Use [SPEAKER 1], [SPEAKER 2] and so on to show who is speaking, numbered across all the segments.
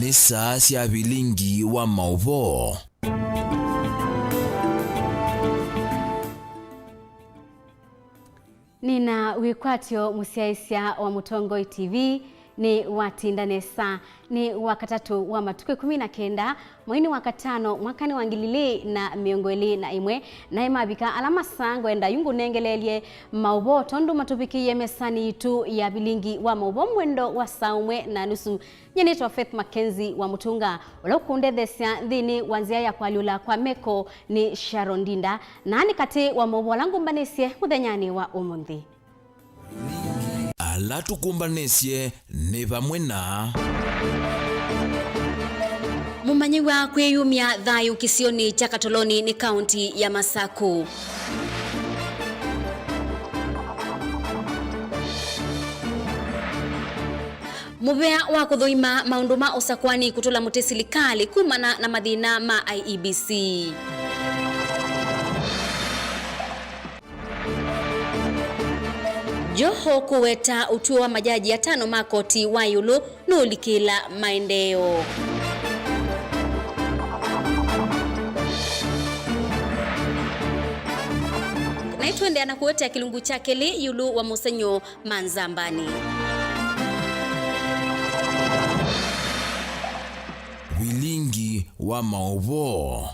[SPEAKER 1] nisa cia Vilingi wa Mauvoo.
[SPEAKER 2] Nina wikwatio musiaisia wa Mutongoi TV ni watindanesa ni wakatatu wa matuko 19 mwini wakatano mwakani wangilili na miongoli na imwe na imabika alama sango enda yungu nengelelie Mauvoo tondu matupiki mesani itu ya Vilingi wa Mauvoo mwendo wa saumwe na nusu nyenitwa Faith Mackenzie wa Mutunga ulokunde thesia dhini wanzia ya kwaliula kwa meko ni Sharon Dinda nani kati wa Mauvoo langu mbanesie muthenyani wa umundi
[SPEAKER 1] ala tukumbanesie ni vamwe na
[SPEAKER 2] mumanyiwa kwiyumya thayu kisioni cha Katoloni ni kaunti ya Masaku. Muvea wa kuthoima maundu ma usakwani kutula mutesilikali kumana na mathina ma IEBC. Joho kuweta utuo wa majaji ya 5 makoti wa yulu nulikila maendeo. Naitwende anakuweta kilungu chake li yulu wa Musenyo Manzambani.
[SPEAKER 1] Vilingi wa Mauvoo.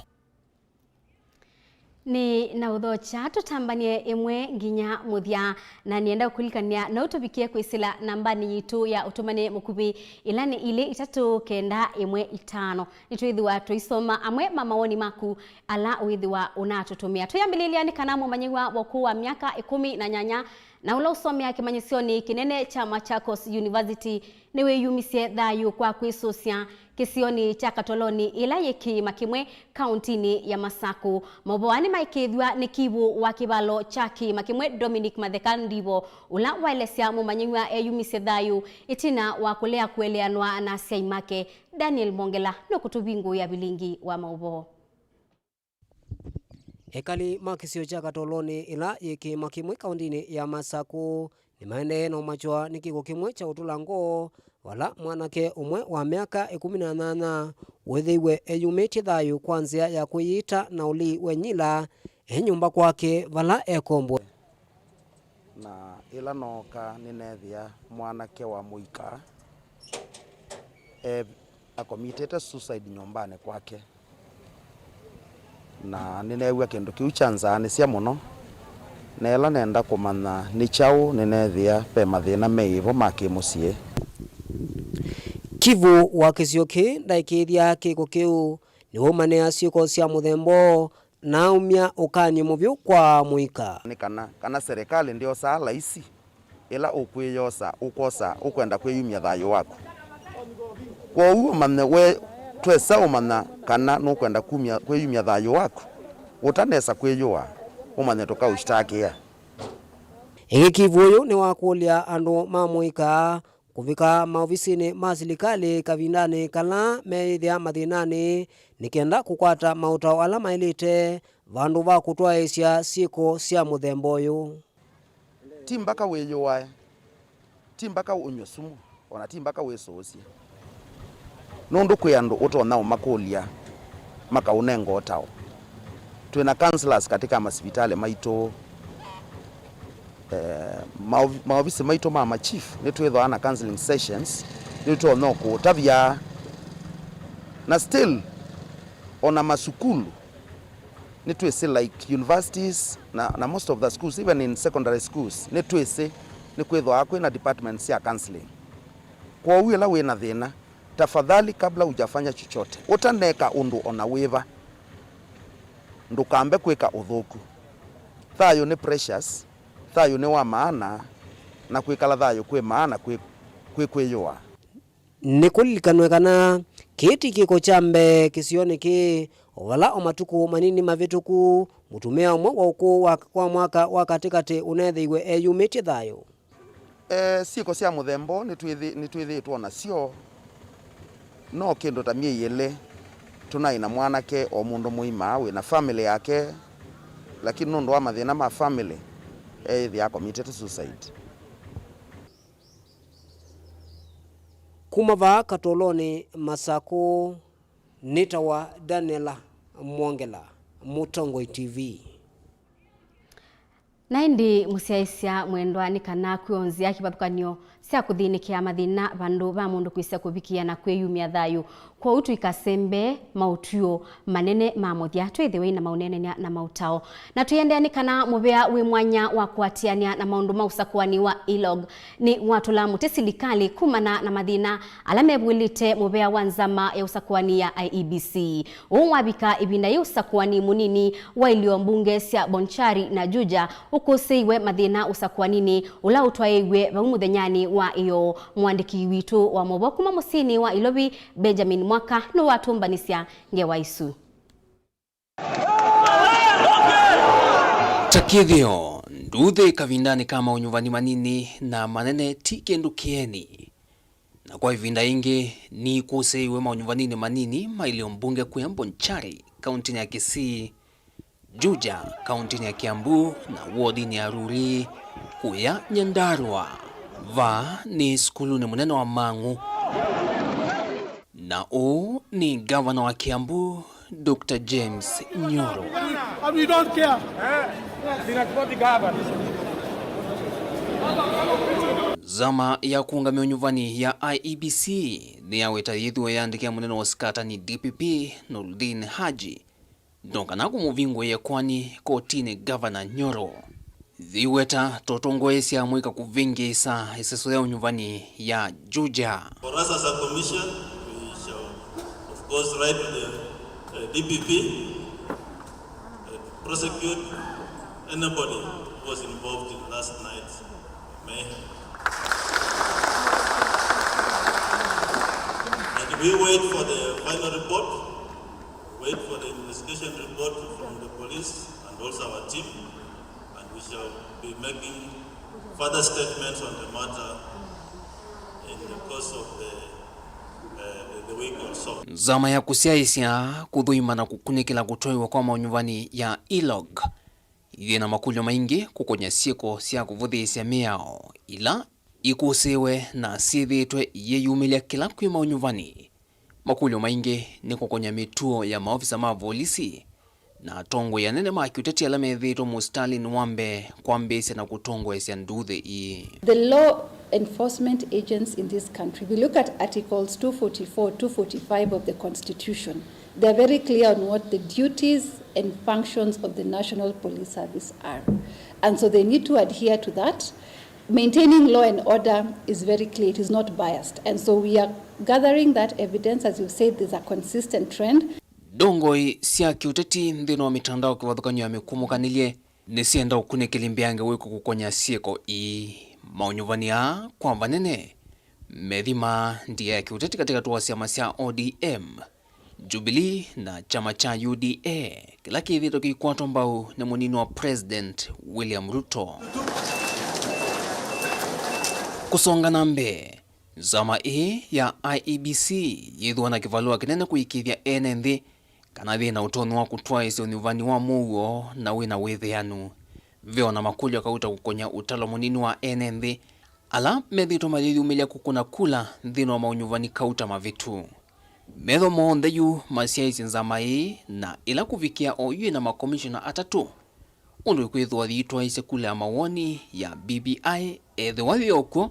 [SPEAKER 2] Ni na udhocha tutambanie imwe nginya muthia na nienda kulikania na utubikie kwisila nambani yitu ya utumane mukubi ilani ile 391 nitwithwa tuisoma amwe mamawoni maku ala withwa unatutumia tuyambililia ni kanamu manyiwa wakuu wa miaka 18 na ula usomea kimanyisioni kinene cha Machakos University niwe yumisie thayu kwa kwisusia kisioni cha Katoloni ila yeki makimwe kauntini ya Masaku. Mauvoo maikithwa ni kibu wa kibalo chaki makimwe Dominic Mathekandivo ula waelesia mumanyiwa yumisie thayu itina wa kulea kueleanwa na siaimake Daniel Mongela no kutubingu ya Vilingi wa Mauvoo.
[SPEAKER 3] Ekali makisio cha Katoloni ila yeki makimwe kauntini ya Masaku ni maeneo machwa ni kigo kimwe cha utulango wala mwanake umwe wa miaka 18 wethiwe eyumiti thayu kwanzia ya kuyita na uli wenyila nyumba kwake vala ekombwe
[SPEAKER 4] na ila noka ninethia mwanake wa muika akomitete suicide nyumbani kwake na ninewa kindu kiu chanzani cia muno na ila nenda kumanya ni chau ninethia pe mathina meivo makimucie
[SPEAKER 3] kivu wa kisioki ndaikithia kiko kiu ni umane asioko cia muthembo na umya ukani muvyo kwa muika
[SPEAKER 4] ni kana serikali ndio sala isi ila ukwiyosa ukosa ukwenda kwiyumya thayu wako kwa uo manne we twesa umana kana nukwenda kumya kwiyumya thayu wako utanesa kwiyua umanye tukaushtakia
[SPEAKER 3] kivuyo ni wakulia andu mamuika kuvika maofisini ma serikali kavindani kala meithia mathinani nikenda kukwata mautao ala mailite vandu va kutwaisya siko cia muthembo uyu
[SPEAKER 4] timbaka weyua timbaka unywe sumu ona timbaka wesosia nundu kwi andu utona umakulia makaunengo tao twina counselors katika masipitali maito maofisi maito mama chief nitwithwa na counseling sessions nitwona kutavia na still ona masukulu nitwese like universities na most of the schools even in secondary schools nitwese nikwithwa akwe na departments ya counseling kwa wila wina thina tafadhali kabla hujafanya chochote utaneka undu ona wiva ndukambe kwika uthuku thayu ni precious thayu ni wa maana na kwikala thayu kwi maana kwiyua
[SPEAKER 3] ni kulikanwe kana kiti kiko chambe kisioni ki wala omatuku manini mavituku mutumia umwe wa ukuu kwa mwaka wa katikati unethiwe eyumiti thayu
[SPEAKER 4] siko cia muthembo nitwithi tuona cio no kindu ta mieyele tunaina mwanake o mundu muima we na family yake lakini nundu wa mathina ma family thia committed suicide
[SPEAKER 3] Kumava katoloni Masako nitawa Daniela Mwangela Mutongoi TV.
[SPEAKER 2] Naindi musiaisia mwendwani kana kwionzia kibathukanio cia kuthinikia mathina bandu ba mundu kwisia kubikia na kwiyumia thayu kwa utu ikasembe mautuo manene ma muthia twithiwe na maunene na mautao na tuyendeani kana mubea wi mwanya wa kuatiania na maundu mausakwani wa ilog ni watula mutesilikali kumana na mathina alamebwilite mubea wa nzama ya usakwani ya IEBC umwabika ibinda ya usakwani munini wa ilio mbunge cia Bonchari na Juja ukosiwe mathina usakwanini ula utwaiwe baumuthenyani wa iyo mwandiki witu wa Mauvoo kuma musini wa Ilobi Benjamin Mwaka no watumbanisia ngewa isu
[SPEAKER 5] takithio nduthe kavindani kama unyuvani manini na manene tikendu kieni na kwa ivinda ingi ni kuseiwe maunyuvanini manini mailio mbunge kuya Bonchari kaunti ya Kisii, Juja kaunti ya Kiambu na wodi ya Ruri kuya Nyandarua va ni skulu ni munene wa Mang'u na o ni gavana wa Kiambu Dr. James Nyoro.
[SPEAKER 6] And we don't care.
[SPEAKER 5] Zama ya kuungamia unyuvani ya IEBC ni yaweta yithiwe yandikia munene wa skata ni DPP Nurdin Haji donka na kumuvingo ya kwani kotini gavana Nyoro thiweta totongoesya mwika kuvingisa iseso ya unyuvani ya Juja.
[SPEAKER 7] For us as a commission, we shall of course write to the DPP prosecute anybody who was involved in last night's mayhem. And we wait for the final report, wait for the investigation report from the police and also our team, and we shall be making further statements on the matter in the course of the week or so.
[SPEAKER 5] Zama ya kusiaisya kudhuima na kukunikila kutoiwa kwa maunyuvani ya ilog na makulyo maingi kukonya sieko siya kuvuthisya miao ila ikusiwe na sithitwe yeyumilia kila kwi maunyuvani. Makulyo maingi ni kukonya mituo ya maofisa ma polisi na tongo ya nene makiuteti ala methito Mustalin Wambe kwambesya na kutongwesya nduthe i.
[SPEAKER 8] The law enforcement agents in this country, we look at articles 244, 245 of the Constitution. They are very clear on what the duties and functions of the National Police Service are. And so they need to adhere to that. Maintaining law and order is very clear, it is not biased. And so we are gathering that evidence. As you said, there's a consistent trend.
[SPEAKER 5] Dongoi siya kiuteti ndino wa mitandao kiwadhukanyo ya mikumukanilye nisienda ukune kilimbiange wiko kukonya sieko i maunyuvania kwa vanene medhima ndiye kiuteti katika tuwasiyama siya ODM, Jubilee na chama cha UDA kila kithito kikwato mbao na munini wa President William Ruto. Kusonga nambe zama ya IEBC yidhuwa na kivalua kinene kuikithya NND kanathi na utonu wa kutwa isi unyuvani wa Mauvoo na wina withianu vyo na makulyo kauta kukonya utalo munini wa NND ala methito mayuyumilia kukuna kula dhino wa maunyuvani kauta mavitu metho monthe yu masiaisi nzama na ila kuvikia oyu na makomishona atatu undu kwithwa thiitwa ise kula mawoni ya BBI ethiwa thioko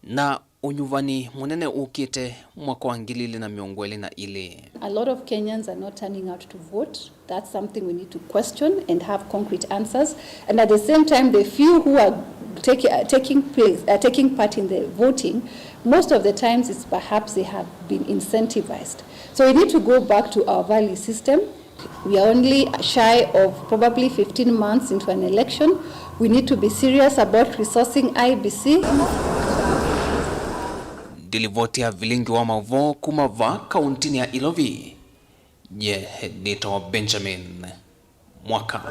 [SPEAKER 5] na unyuvani munene ukite mwaka wa 2022.
[SPEAKER 8] A lot of Kenyans are not turning out to vote. That's something we need to question and have concrete answers. And at the same time, the few who are taking part in the voting, most of the times it's perhaps they have been incentivized. So we need to go back to our value system. We are only shy of probably 15 months into an election. We need to be serious about resourcing IBC.
[SPEAKER 5] Dilivotia Vilingi Wa Mauvoo kumava kauntini ya Ilobi. Nito Benjamin Mwaka.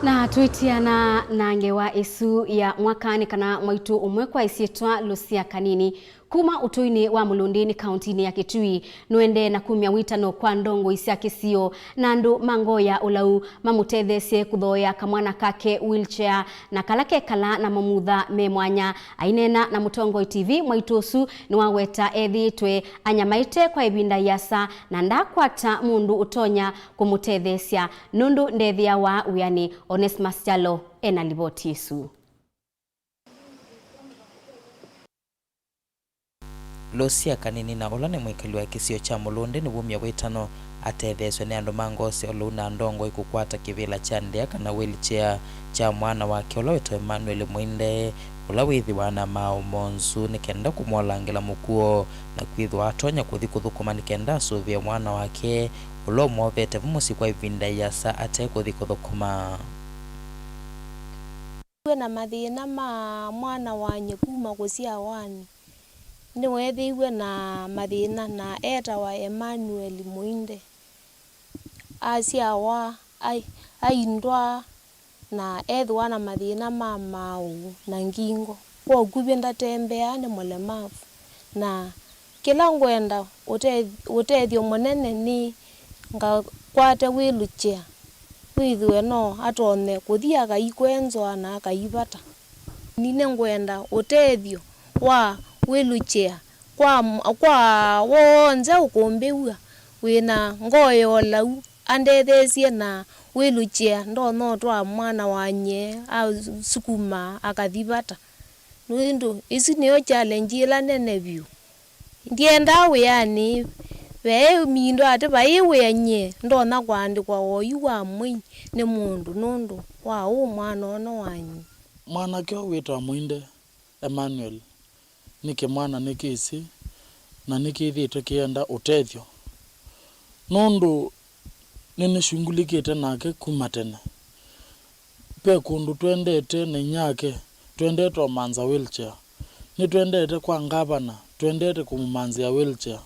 [SPEAKER 2] Na tuitiana na ngewa isu ya mwakani kana mwaitu umwe kwa isietwa Lucia Kanini kuma utuini wa mulundini kauntini ya Kitui nuende na kumya witano kwa ndongo isya kisio nandu mangoya ulau mamutethesie kuthoya kamwana kake wheelchair na kalake kala na mamutha memwanya ainena na Mutongo TV mwaitusu ni waweta ethitwe anyamaite kwa ibinda yasa na ndakwata mundu utonya kumutethesia nundu ndethia wa uyani Onesmus Jalo ena liboti isu.
[SPEAKER 6] Losia kanini na olane mwikali wa kisio cha mulunde ni bumya wetano atetheswe ni andu mangosi oluna ndongo ikukwata kivila cha ndea kana wheelchair cha mwana wake olawetwa Emmanuel Mwinde ulawithi wana mao monzu nikenda kumwalangila mukuo na kwithwa atonya kuthi kuthukuma nikenda suvia mwana wake ulo mwovete vumusi kwa ivinda yasa ate kuthi kuthukuma.
[SPEAKER 9] Na mathina ma mwana wanye kuma gucia wani ni wethiwe na mathina na eta wa Emmanuel Mwinde asiawa aindwa na ethwa na mathina ma mau na ngingo kwa kubenda tembea ni mulemavu na kila ngwenda utethio munene ni nga kwate wheelchair withwe no atone kuthiaga ikwenzwa na akaibata nine ngwenda utethio wa wheelchair kwa wonze ukumbiwa wina ngoyo lau andethesie na wheelchair ndo no twa mwana wanye au sukuma akathibata nundu isi niyo challenge ila nene view ndienda yani we mindo ate baiwe nye ndo na kwandikwa oyu wa mwi ni mundu nundu wa mwana ono wanyi
[SPEAKER 10] mwana kyo witwa Mwinde Emmanuel niki mwana nikisi na nikithite kienda utethio nundu nini shungulikite nake kumatene pe kundu twendete ni nyake twendete manza wheelchair ni twendete kwa ngabana twendete kumumanzia wheelchair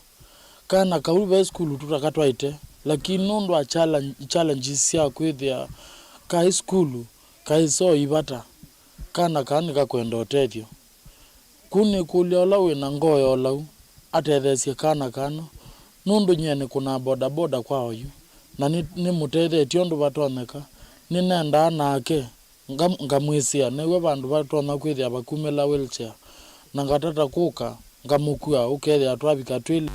[SPEAKER 10] kana kaulve school tutakatwaite lakini nundu a challenge sia kwithia kai school kai so ibata kana kanika kwenda utethio kuni kulia olau na ngoyo olau atethesie kana nundu nyene kuna boda kwa oyu na ni mutethetio ndu batoneka ni nenda nake ngamwisia newe bandu batona kwithia bakumela wheelchair na ngatata kuka ngamukua ukethia atwabika twili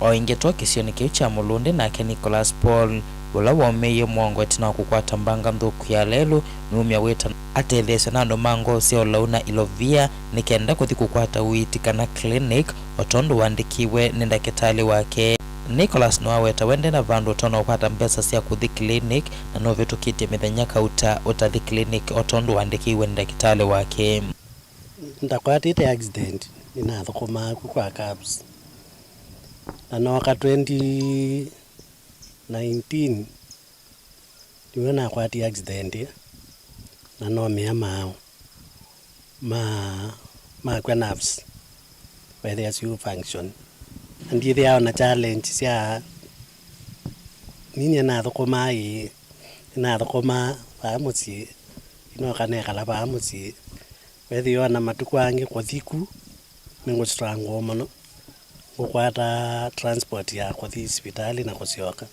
[SPEAKER 6] oingetwa kisioni kiu cha mulunde nake Nicholas Paul ula womeye mwongweti na kukwata mbanga nthuku ya lelu numya weta atetheswe na andu mangosi olauna ilovia nikenda kuthi kukwata witi kana clinic otondu wandikiwe ni ndakitali wake. Nicholas no aweta wende na vandu otono kwata mbesa sia kuthi clinic na no vetukitie mithenya kauta utathi clinic otondu wandikiwe ni ndakitali wake.
[SPEAKER 11] Ndakwatite accident inathukuma kwa cabs na noka 2019 niwe nakwati accident na no mea mao kwa nerves where there's you function and they are na challenge sia ninya na thukuma bamusi inoka ne kala bamusi whether you na matuku ange kuthiku ningo strango mono kukwata transport ya kuthi hospitali na kusioka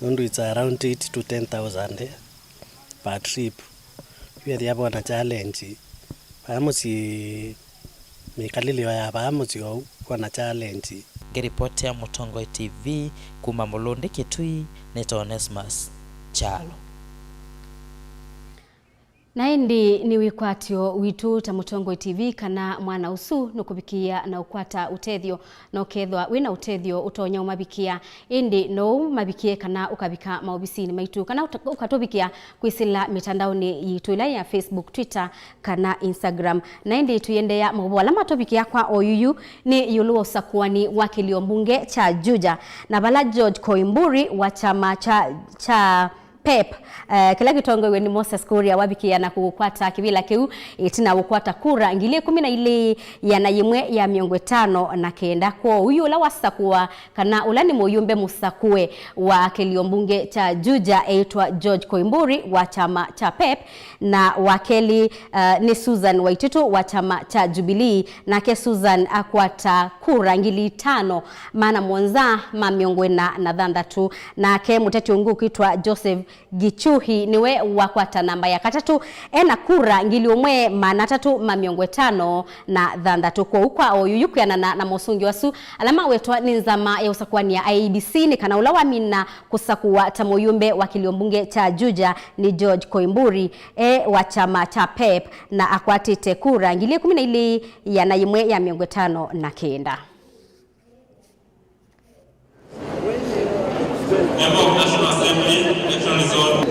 [SPEAKER 11] nundu it's around 8 to 10,000 per trip pia diabo na challenge pamosi mikalilio ya pamosi kwa na challenge.
[SPEAKER 6] Ripoti ya Mutongo TV kuma Mulunde Kitui neto Onesmus Chalo.
[SPEAKER 2] Naendi ni wikwatio witu ta Mutongo TV kana mwana usu nukubikia na ukwata utethio na ukethwa wina utethio utonya umabikia indi no mabikie kana ukabika maobisini maitu kana ukatobikia kwisila mitandaoni yitu ila ya Facebook, Twitter kana Instagram. Naendi tuyende ya Mauvoo alama tobikia kwa oyuyu ni yuluwa usakuani wakilio mbunge cha Juja na bala George Koimburi wa chama cha PEP kila gitongo ni Moses Kuria wabikia na kukwata kivila kiu itina ukwata kura ngili 12 yana yimwe ya miongo 5 na kenda kwa uyu ula wasakuwa kana ulani moyumbe musakue wa kiliombunge cha Juja aitwa George Koimburi wa chama cha PEP na wakeli ni Susan Waititu wa chama cha Jubilee na ke Susan akwata kura ngili 5 maana mwanza mamiongo na dhandatu na ke muteti ungu kitwa Joseph Gichuhi niwe wakwata namba ya katatu ena kura ngili umwe maana 3 mamiongo 5 na dhandatu kwa ukwa oyuyukiana na mosungi wasu alama wetwa ninzama ya usakwani ya IEBC ni kana ulawa mina kusakuwa tamoyumbe wa kiliombunge cha Juja ni George Koimburi wa chama cha PEP na akwatite kura ngili 12 yana yimwe ya miongo 5 na kenda.
[SPEAKER 7] Member of National Assembly, election result.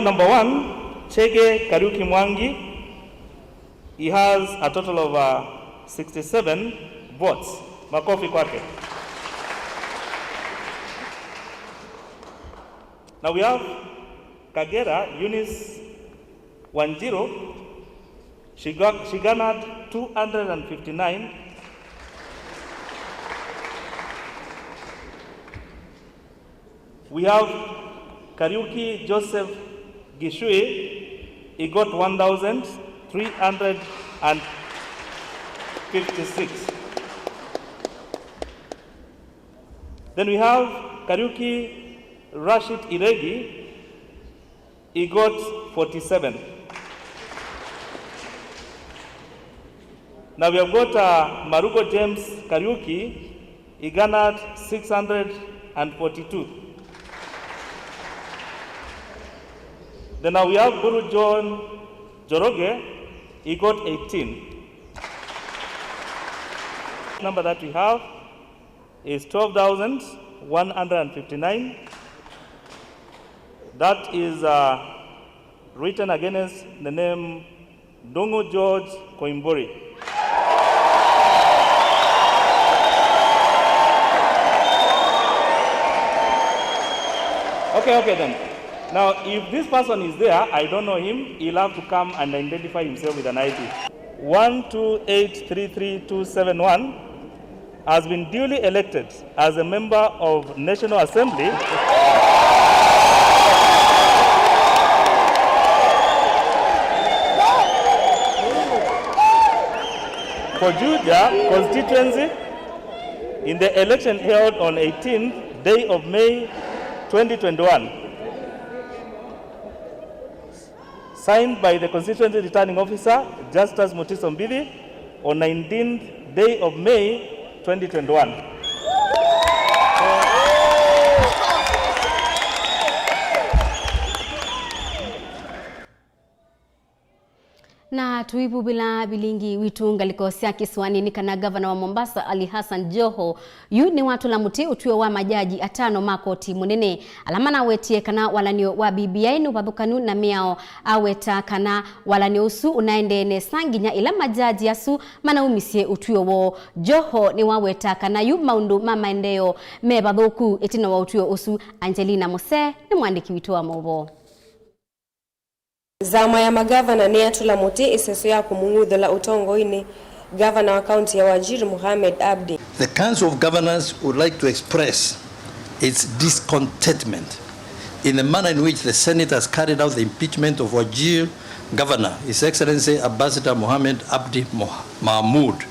[SPEAKER 12] Number 1, Chege Kariuki Mwangi. He has a total of 67 votes. Makofi kwake. Now we have Kagera Eunice Wanjiro. She garnered 259. We have Kariuki Joseph Gishui. He got 1,356. Then we have Kariuki Rashid Iregi. He got 47. Now we have got Marugo James Kariuki. He garnered 642. Then now we have Guru John Joroge. He got 18. The number that we have is 12,159. That is written against the name Dongo George Koimburi. Okay then. Now, if this person is there, I don't know him, he'll have to come and identify himself with an ID. 1283371 has been duly elected as a member of National Assembly for Juja constituency in the election held on 18th day of May 2021. Signed by the constituency returning officer, Justus Mutiso Mbidi, on 19th day of May 2021.
[SPEAKER 2] Na tuibu bila bilingi witu ngalikosia kiswani ni kana gavana wa Mombasa Ali Hassan Joho yu ni watu la muti utuwe wa majaji 5 makoti munene alamana wetie kana walanio wa BBI ni ubadhukanu na miao aweta kana walanio usu unaendene sanginya ila majaji yasu mana umisie utuwe wo Joho ni waweta kana yu maundu mamaendeo mebadhuku etina wa utuwe usu. Angelina Mose ni mwandiki witu wa Mauvoo.
[SPEAKER 13] Zama ya magavana ni atula muti iseso ya kumungudhola utongo ini Governor wa County ya Wajir Mohamed Abdi.
[SPEAKER 14] The Council of Governors would like to express its discontentment in the manner in which the Senate has carried out the impeachment of Wajir Governor, His Excellency Ambassador Mohamed Abdi Mahmoud.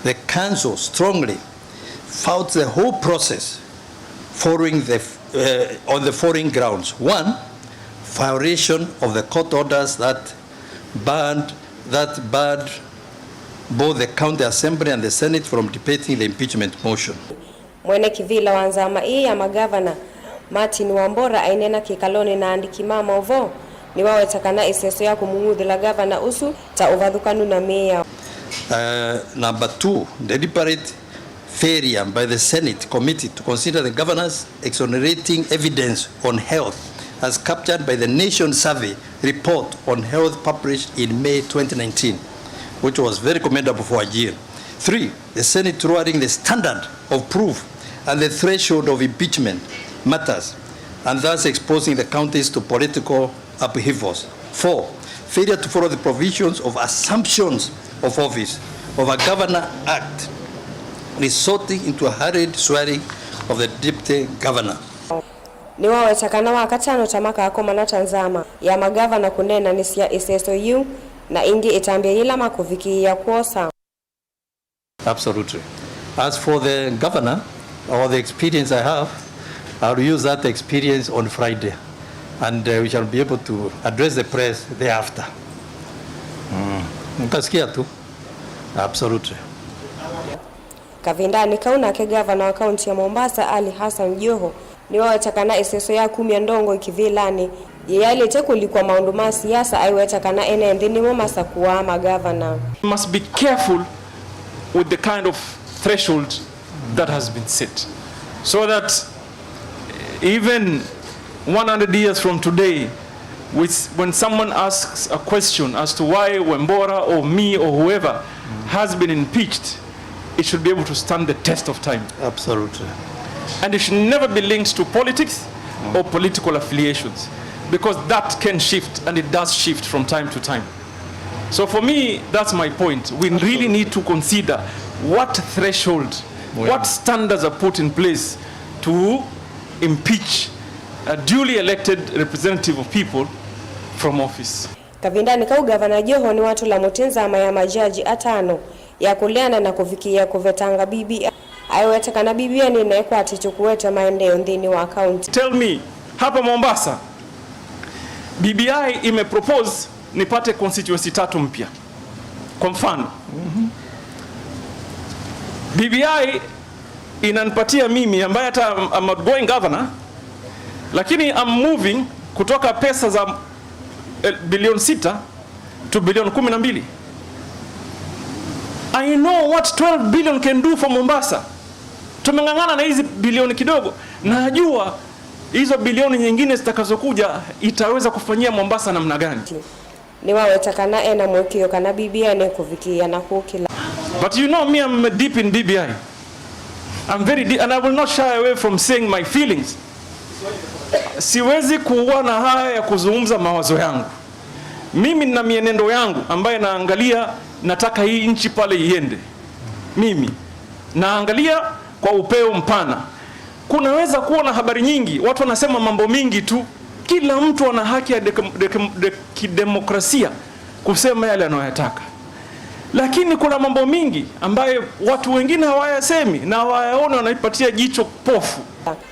[SPEAKER 14] The Council strongly fought the whole process following the on the following grounds. One, violation of the court orders that banned both the county assembly and the Senate from debating the impeachment motion.
[SPEAKER 13] Mwene kivila wa nzama hii ya magavana Martin Wambora ainena kikaloni na andiki Mauvoo ni wawe takana iseso ya kumungudhila gavana usu ta uvadhukanu na meya.
[SPEAKER 14] Number 2, deliberate failure by the Senate committee to consider the governor's exonerating evidence on health as captured by the Nation Survey report on health published in May 2019, which was very commendable for Wajir. 3, the Senate lowering the standard of proof and the threshold of impeachment matters, and thus exposing the counties to political upheavals. 4, failure to follow the provisions of assumptions of office of a Governor Act, resorting into a hurried swearing of the deputy governor.
[SPEAKER 13] Ni wawe takana wakatano tamaka akoma na Tanzama ya magavana kunena nisia iseso yu na ingi itambia ila makuviki ya kuosa.
[SPEAKER 14] Absolutely. As for the governor, or the experience I have, I'll use that experience on Friday, and we shall be able to address the press thereafter. Mkasikia tu. Absolutely.
[SPEAKER 13] Kavindani kauna ke gavana wa kaunti ya Mombasa Ali Hassan Joho ni wawe takana iseso ya 10 ndongo ikivilani yeyale teko likuwa maunduma siasa aiwe takana ene ndini Mombasa kuwa magavana.
[SPEAKER 15] We must be careful with the kind of threshold that has been set, so that even 100 years from today, when someone asks a question as to why Wambora or me or whoever has been impeached, it should be able to stand the test of time.
[SPEAKER 14] Absolutely.
[SPEAKER 15] And it should never be linked to politics or political affiliations, because that can shift, and it does shift from time to time. So for me, that's my point. We really need to consider what threshold, what standards are put in place to impeach a duly elected representative of people from office.
[SPEAKER 13] Kavindani kau gavana Joho ni watu la mutinzama ya majaji atano ya kuleana na kufikia kuvetanga BBI. Aiwetekana BBI ni naekwa atichukuweta maendeleo ndini wa county.
[SPEAKER 15] Tell me, hapa Mombasa, BBI imepropose nipate constituency 3 mpya. Kwa mfano, BBI inanipatia mimi ambaye hata I'm outgoing governor, lakini I'm moving kutoka pesa za bilioni 6 to bilioni 12. I know what 12 billion can do for Mombasa. Tumengangana na hizi bilioni kidogo. Najua hizo bilioni nyingine zitakazokuja itaweza kufanyia Mombasa namna gani.
[SPEAKER 13] Ni wawe takana ena mwekio kana BBI ne kufikia na kukila.
[SPEAKER 15] But you know me, I'm deep in BBI. I'm very deep, and I will not shy away from saying my feelings. Siwezi kuwa na haya ya kuzungumza mawazo yangu. Mimi nina mienendo yangu ambaye naangalia nataka hii nchi pale iende. Mimi naangalia kwa upeo mpana. Kunaweza kuwa na habari nyingi, watu wanasema mambo mingi tu. Kila mtu ana haki ya kidemokrasia kusema yale anayotaka. Lakini kuna mambo mingi ambayo watu wengine hawayasemi na hawayaona, wanaipatia jicho pofu.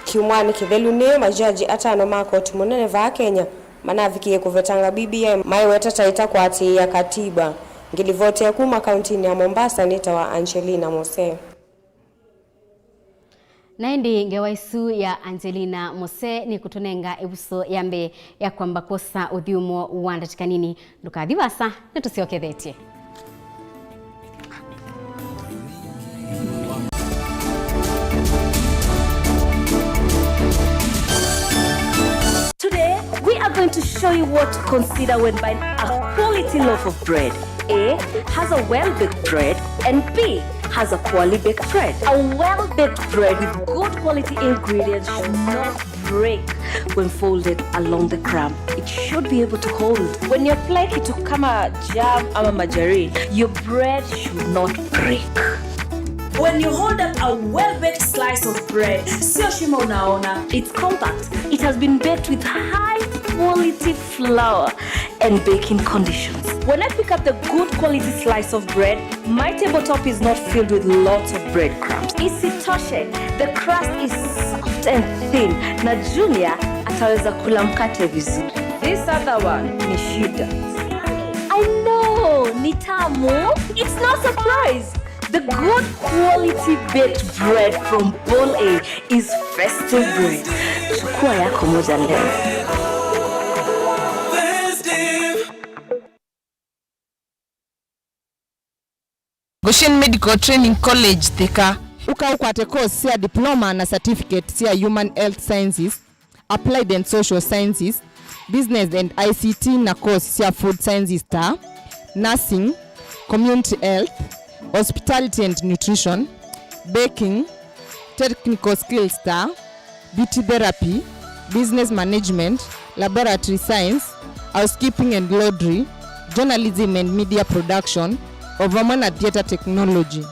[SPEAKER 13] Kiumwani kivelune majaji atano makoti munene va Kenya manavikie kuvetanga BBI maiweta taita kwa ati ya katiba. Ngilivote ya kuma kauntini ya Mombasa nitawa Angelina Mose.
[SPEAKER 2] Naindi ngewaisu ya Angelina Mose ni kutunenga ebuso yambe ya kwamba kosa udhiumo uandatikanini ndukadhibasa netusiokethetie.
[SPEAKER 16] Today, we are going to show you what to consider when buying a quality loaf of bread. A has a well-baked bread, and B has a quality baked bread. A well-baked bread with good quality ingredients should not break when folded along the crumb. It should be able to hold. When you apply it to kama jam ama margarine, your bread should not break. When you hold up a well-baked slice of bread, sio shimo unaona, it's compact. It has been baked with high-quality flour and baking conditions. When I pick up the good quality slice of bread, my tabletop is not filled with lots of breadcrumbs. Isitoshe, the crust is soft soft and thin, na Junior ataweza kula mkate vizuri. This other one ni shida. I know, ni tamu. It's no surprise. The good quality baked bread from Ball A is festive bread. Chukua yako moja leo.
[SPEAKER 17] Goshen Medical Training College Thika. Ukwate course ya diploma na certificate ya Human Health Sciences, Applied and Social Sciences, Business and ICT na course ya Food Sciences Nursing, Community Health, Hospitality and Nutrition, Baking, Technical Skills Beauty Therapy, Business Management, Laboratory Science, Housekeeping and Laundry, Journalism and Media Production, Ovamana Theater Technology.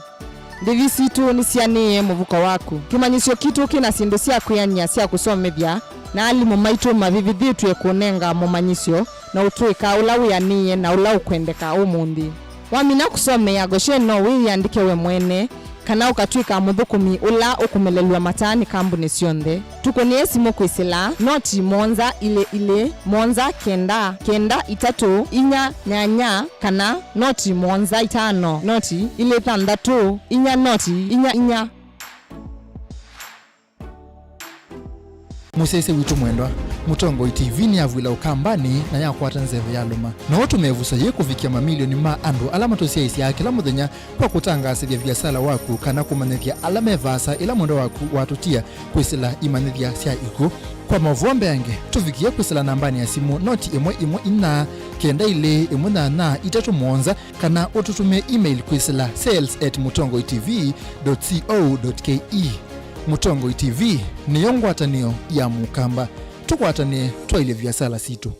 [SPEAKER 17] Ndivisi tu nisianie muvuko waku. Kimanyisyo kitu kina sindu sia kuyanya sia kusomethia na alimu maitu mavivithi tuye kunenga mumanyisyo na utuika ulawu yaniye na ulawu kwendeka umundi. Wamina kusomea Goshen no wiyandike we mwene kana ukatwika muthukumi ula ukumelelwa matani kambuni sionthe. Tuko ni esimo kwisila noti monza ile monza kenda itatu inya nyanya kana noti monza itano noti ile tandatu inya noti inya.
[SPEAKER 18] Musese witu mwendwa Mutongo TV ni avwila ukambani na yakwata nzeve ya luma na watu mevusa ye kufikia mamilioni ma andu alama tosia isi ya kila muthenya kwa kutangasa vya biasala waku kana kumanithia alama evasa ila mwendo waku watutia kwisila imanithia sia iku kwa Mauvoo yange tufikia kwisila nambani ya simu noti imwe ina kenda ile na itatu monza kana ututumia email kwisila sales@mutongotv.co.ke. Mutongo TV ni yongwatanio ya mukamba tukwatanie twaile vyasala situ.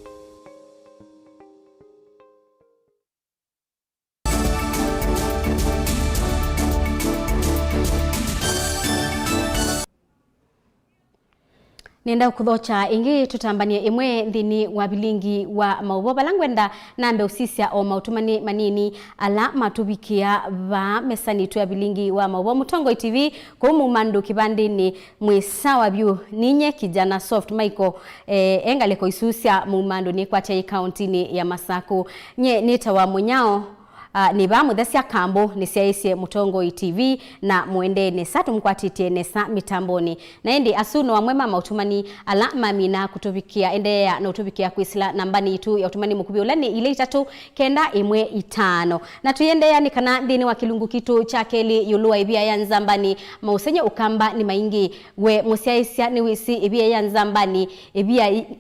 [SPEAKER 2] Nenda kuthocha ingi tutambanie imwe nthini wa Vilingi wa Mauvoo balangwenda nambe usisia o mautumani manini ala matubikia va mesani tu ya Vilingi wa Mauvoo. Mutongo TV kumu mandu kibandini mwesawa byu ninye kijana soft Michael engaleko isusia mumandu ni kwa chai county ya Masako nye nita wa munyao ni ba muthesia kambo ni siaise Mutongo TV na muende ne satu mkwatitie ne sa mitamboni na indi asuno wa mwema mautumani ala mamina kutubikia endea na utubikia kwisila nambani itu ya utumani mukubi ulani ile itatu kenda imwe itano na tuyendea ni kana ndini wa kilungu kitu chakeli yulua ibia ya nzambani mausenye ukamba ni maingi we musiaisia ni wisi ibia ya nzambani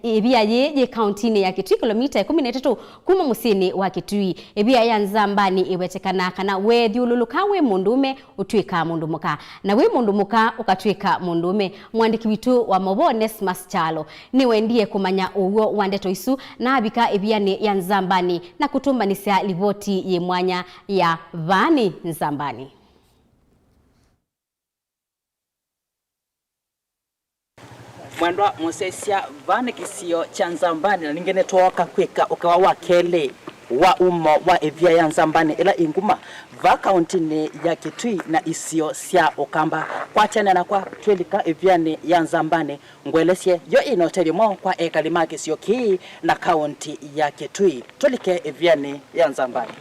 [SPEAKER 2] ibia ye countini ya Kitui kilomita 13 kuma musini wa Kitui ibia ya nzambani iwetekana kana we thiululukawe mundume utwika mundumuka na we mundumuka ukatwika mundume. Mwandiki witu wa Mauvoo Nesmas Chalo ni wendie kumanya uwo wandeto isu na abika ibiani ya nzambani na kutumbanisia livoti ye mwanya ya vani nzambani.
[SPEAKER 19] Mwendwa musesia vani kisio cha nzambani na ningene toka kwika ukawa wakele wa umo wa evia ya nzambani ila inguma va countini ya Kitui na isio sia ukamba kwa chana na kwa twelika evia ni ya nzambani ngwelesie yo inoteli mo kwa ekalima kisio ki na county ya Kitui twelike evia ni ya nzambani.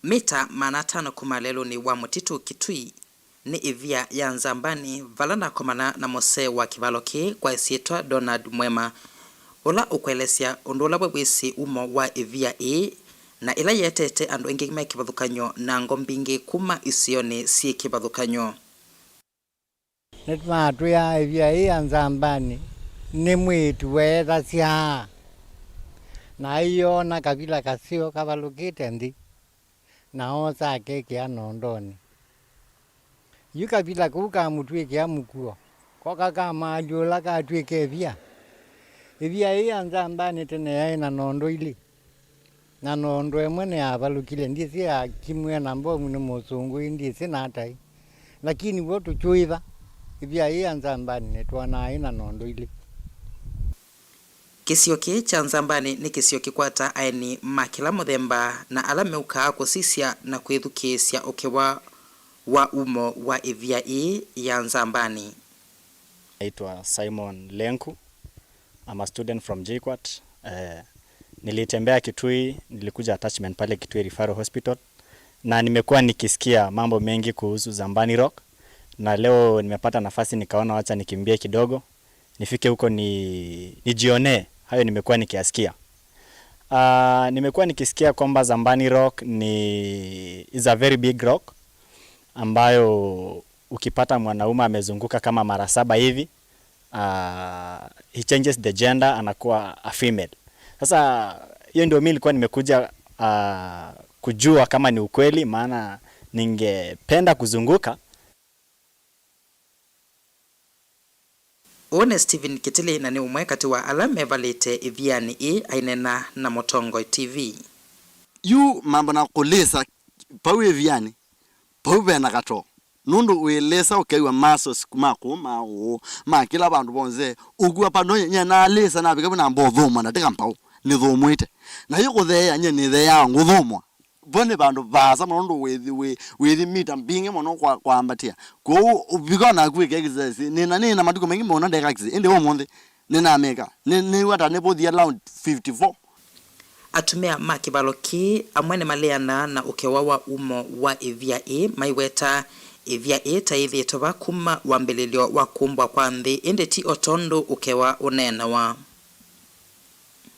[SPEAKER 20] Mita manatano kumalelo ni wa mutitu Kitui ni ivia ya nzambani valana komana na mose wa kivaloki kwa isietwa Donald Mwema ola ukwelesia ondola wewesi umo wa ivia na ila yetete ando ingime kibadhukanyo na ngombingi kuma isione si kibadhukanyo.
[SPEAKER 21] Netma atuya ivia ya nzambani ni mwitu weza siya na iyo na kabila kasio kavalukite ndi na oza keke anondoni yuka bila kuka mutweke ya mukuo kwa kaka majola ka tweke via ya nzambani tene ya na nondo ili na nondo emwene abalukile ndisi ya kimwe na mbo mune musungu ndisi na tai lakini wotu chuiva ya nzambani netwana ina nondo ili.
[SPEAKER 20] Kisio ki cha Nzambani ni kisio kikwata aini makila muthemba na ala meuka kusisia na kwithukisya ukewa wa umo wa ivia ya Nzambani.
[SPEAKER 1] Naitwa Simon Lenku. I'm a student from JKUAT. Nilitembea Kitui, nilikuja attachment pale Kitui Referral Hospital na nimekuwa nikisikia mambo mengi kuhusu Nzambani Rock, na leo nimepata nafasi nikaona wacha nikimbie kidogo nifike huko nijione hayo nimekuwa nikiasikia. Nimekuwa nikisikia kwamba Nzambani Rock is a very big rock ambayo ukipata mwanaume amezunguka kama mara 7 hivi, he changes the gender, anakuwa a female. Sasa hiyo ndio mimi nilikuwa nimekuja kujua kama ni ukweli, maana ningependa kuzunguka.
[SPEAKER 20] One Steven Kitili na ni umwe kati wa alame valite iviani ainena na Motongo TV.
[SPEAKER 22] Yu mambo na kulesa pawe viani pawe na gato nundu welesa ukaiwa maso sikumako ma kila bandu bonze ugwa pano nyana lesa na bika na mbodhoma na teka mpao ni dhomwite na yuko there nya ni there ngudhomwa bone bandu baza mundu wethi mita mbinge mono kwa ambatia ko ubikona kwike exercise nina maduko mengi mona ndeka exercise ende wo monde nina meka ni wata ne both around 54.
[SPEAKER 20] Atumia makibaloki amwene maleana na ukewa wa umo wa ivia maiweta ivia taithi toba kuma wambelelio wa kumbwa kwa nthi ende ti otondo ukewa unena wa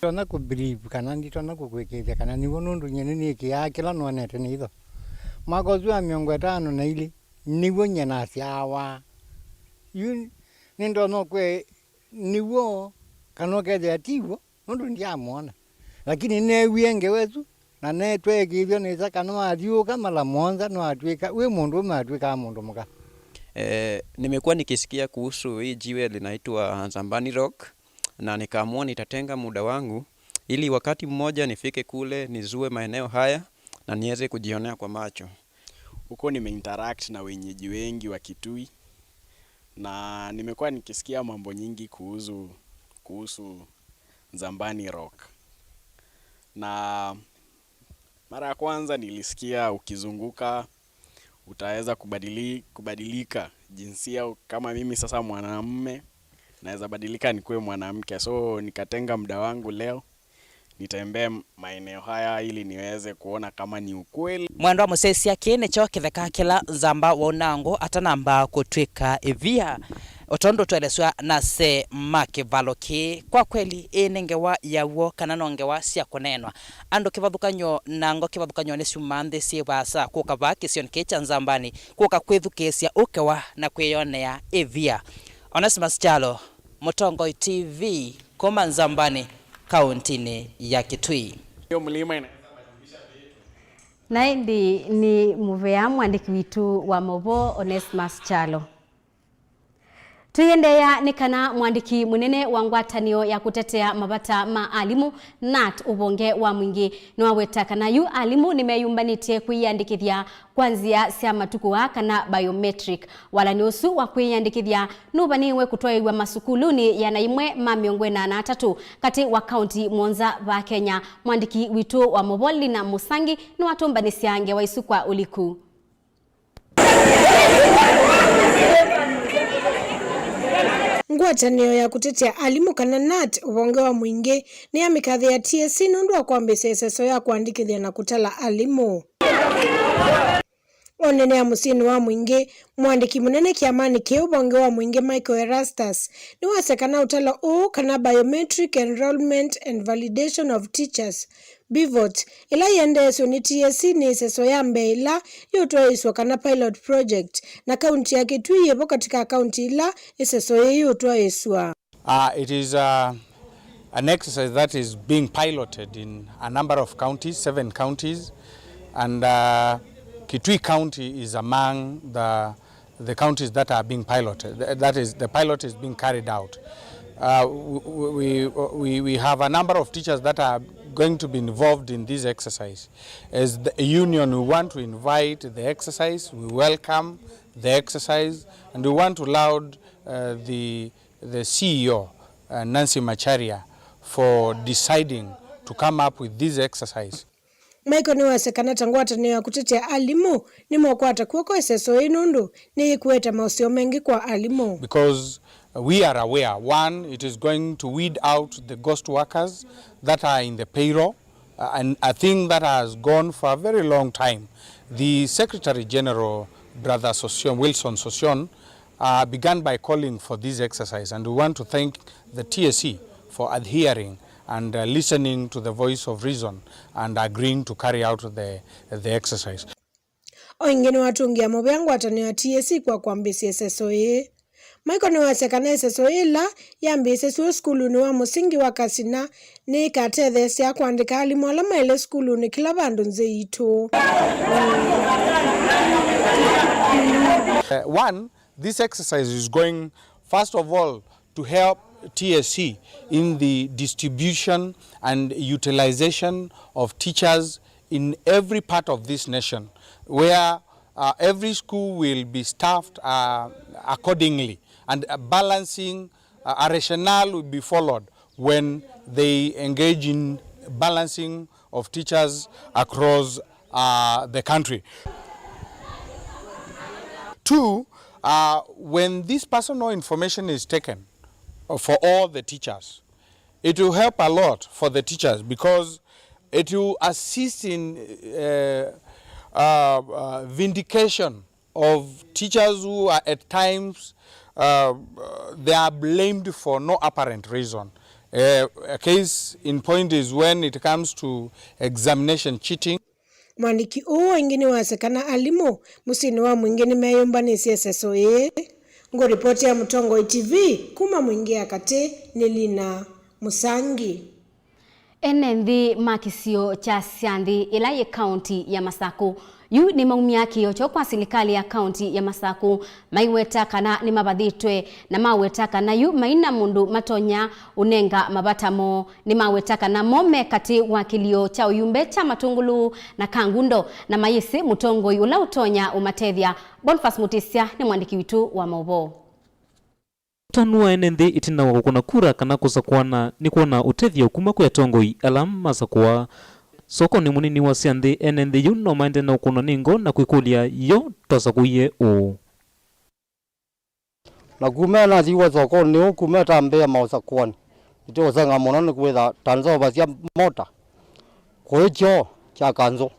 [SPEAKER 21] tona ku believe kana ndi tona ku kwekethia kana ni wonundu nyene ni kia kila no nete ni itho magozu a 50 na ile niwo nyena siawa yu nindo no kwe niwo kana kethia tiwo nundu ndiamona lakini ne wienge wetu na ne twegithio ni saka no athiuka mala monza no atwika we mundu matwika mundu muka.
[SPEAKER 23] Nimekuwa nikisikia kuhusu hii jiwe linaitwa Nzambani Rock na nikaamua nitatenga muda wangu ili wakati mmoja nifike kule nizue maeneo haya na niweze kujionea kwa macho.
[SPEAKER 24] Huko nimeinteract na wenyeji wengi wa Kitui na nimekuwa nikisikia mambo nyingi kuhusu Nzambani Rock. Na mara ya kwanza nilisikia ukizunguka utaweza kubadilika jinsia. Kama mimi sasa mwanamume naweza badilika nikuwe mwanamke, so nikatenga muda wangu leo nitembee maeneo haya ili niweze kuona kama ni ukweli.
[SPEAKER 20] Mwandwa musesia kine cho kitheka kila Nzamba wonango atanamba kutwika ivia otondo tweleswa na se makivaloki kwa kweli enengewa yawo kana nongewa cia kunenwa ando kivathukanyo nango kivathukanyo ne sumande cie basa kukava kision kecha Nzambani kuka kwithukesia ukewa na kwiyonea ivia. Onesimus Chalo, Motongo TV, koma Nzambani, kauntini ya Kitui.
[SPEAKER 24] Hiyo mlima ina
[SPEAKER 2] Naindi ni Mauvoo mwandiki witu wa Mauvoo Onesimus Chalo. Tuyendeya ni kana mwandiki munene wa ngwatanio ya kutetea mabata maalimu NAT ubonge wa mwingi nwaweta kana yu alimu nimeyumbanitie kuiandikithia kwanzia cia matuku kana biometric wala nyosu wa kuiandikithia nubaniwe kutoiwa masukuluni ya naimwe mamiongo na 3 kati wa county Monza va Kenya. Mwandiki witu wa Mauvoo na Musangi ni watumbanisia nge waisukwa uliku.
[SPEAKER 25] Ngwatanio ya kutetea alimu kana NAT ubonge wa mwingi ni ya mikadhi ya TSC nundu wa kuambisa iseso ya kuandikithia na kutala alimu. Onene ya musini wa mwingi, mwandiki munene kiamani ke ubonge wa mwingi Michael Erastus ni wasekana utala kana biometric enrollment and validation of teachers BVOT ila yendeso ni TSC ni iseso ya mbeila yutoiswa kana pilot project na kaunti ya Kitui yepo katika kaunti ila iseso yutoiswa.
[SPEAKER 26] It is an exercise that is being piloted in a number of counties, 7 counties, and Kitui County is among the counties that are being piloted. That is, the pilot is being carried out. We have a number of teachers that are going to be involved in this exercise. As the union, we want to invite the exercise, we welcome the exercise, and we want to laud the CEO, Nancy Macharia, for deciding to come up with this exercise.
[SPEAKER 25] Maiko ni wasekana tangwatani ya kutetea alimu ni mwakwata kuwako eseso inundu ni kueta mausio mengi kwa alimu.
[SPEAKER 26] Because we are aware, one, it is going to weed out the ghost workers that are in the payroll, and a thing that has gone for a very long time. The Secretary General, Brother Wilson Sosion, began by calling for this exercise, and we want to thank the TSC for adhering and listening to the voice of reason and agreeing to carry out the exercise.
[SPEAKER 25] Oingeni watungia mobeangu watani ya TSC kwa kuambisi SSOE. Maiko ni wasekana SSOE la yambisi suo skulu ni wa musingi wa kasina ni katethesi ya kuandika alimu alama ile skulu ni kila bandu nze ito.
[SPEAKER 26] One, this exercise is going, first of all, to help TSC in the distribution and utilization of teachers in every part of this nation, where every school will be staffed accordingly, and balancing, a rationale will be followed when they engage in balancing of teachers across the country. Two, when this personal information is taken for all the teachers, it will help a lot for the teachers because it will assist in vindication of teachers who are at times they are blamed for no apparent reason. A case in point is when it comes to examination cheating.
[SPEAKER 25] Mwandiki wengine wasekana alimu musini wa mwingine mayumba ni SSOE. Ngo ripoti ya Mutongo TV kuma mwingia kate Nelina Musangi.
[SPEAKER 2] Enenthi makisio cha Sianthi ila ye county ya Masaku. Yu ni maumia kiyocho kwa serikali ya county ya Masaku. Maiweta kana ni mabadhitwe na maweta kana yu maina mundu matonya unenga mabatamo ni maweta kana mome kati wakilio cha uyumbe cha matungulu na kangundo na mayisi Mutongo yula utonya umatethia. Bonfas Mutisia ni mwandiki witu wa Mauvoo.
[SPEAKER 3] Tanua enenthi itina wa kuna kura kana kusakwana ni kuona utethio kuma kwa tongoi alam masakwa soko ni munini wa Sianthi enenthi yu no maende na ukuno ningo na kuikulia yo tosakuye u
[SPEAKER 4] na kumena ziwa soko ni kumeta mbea mausakwani ito sanga mono ni kwetha tanzo basia mota kwecho cha kanzo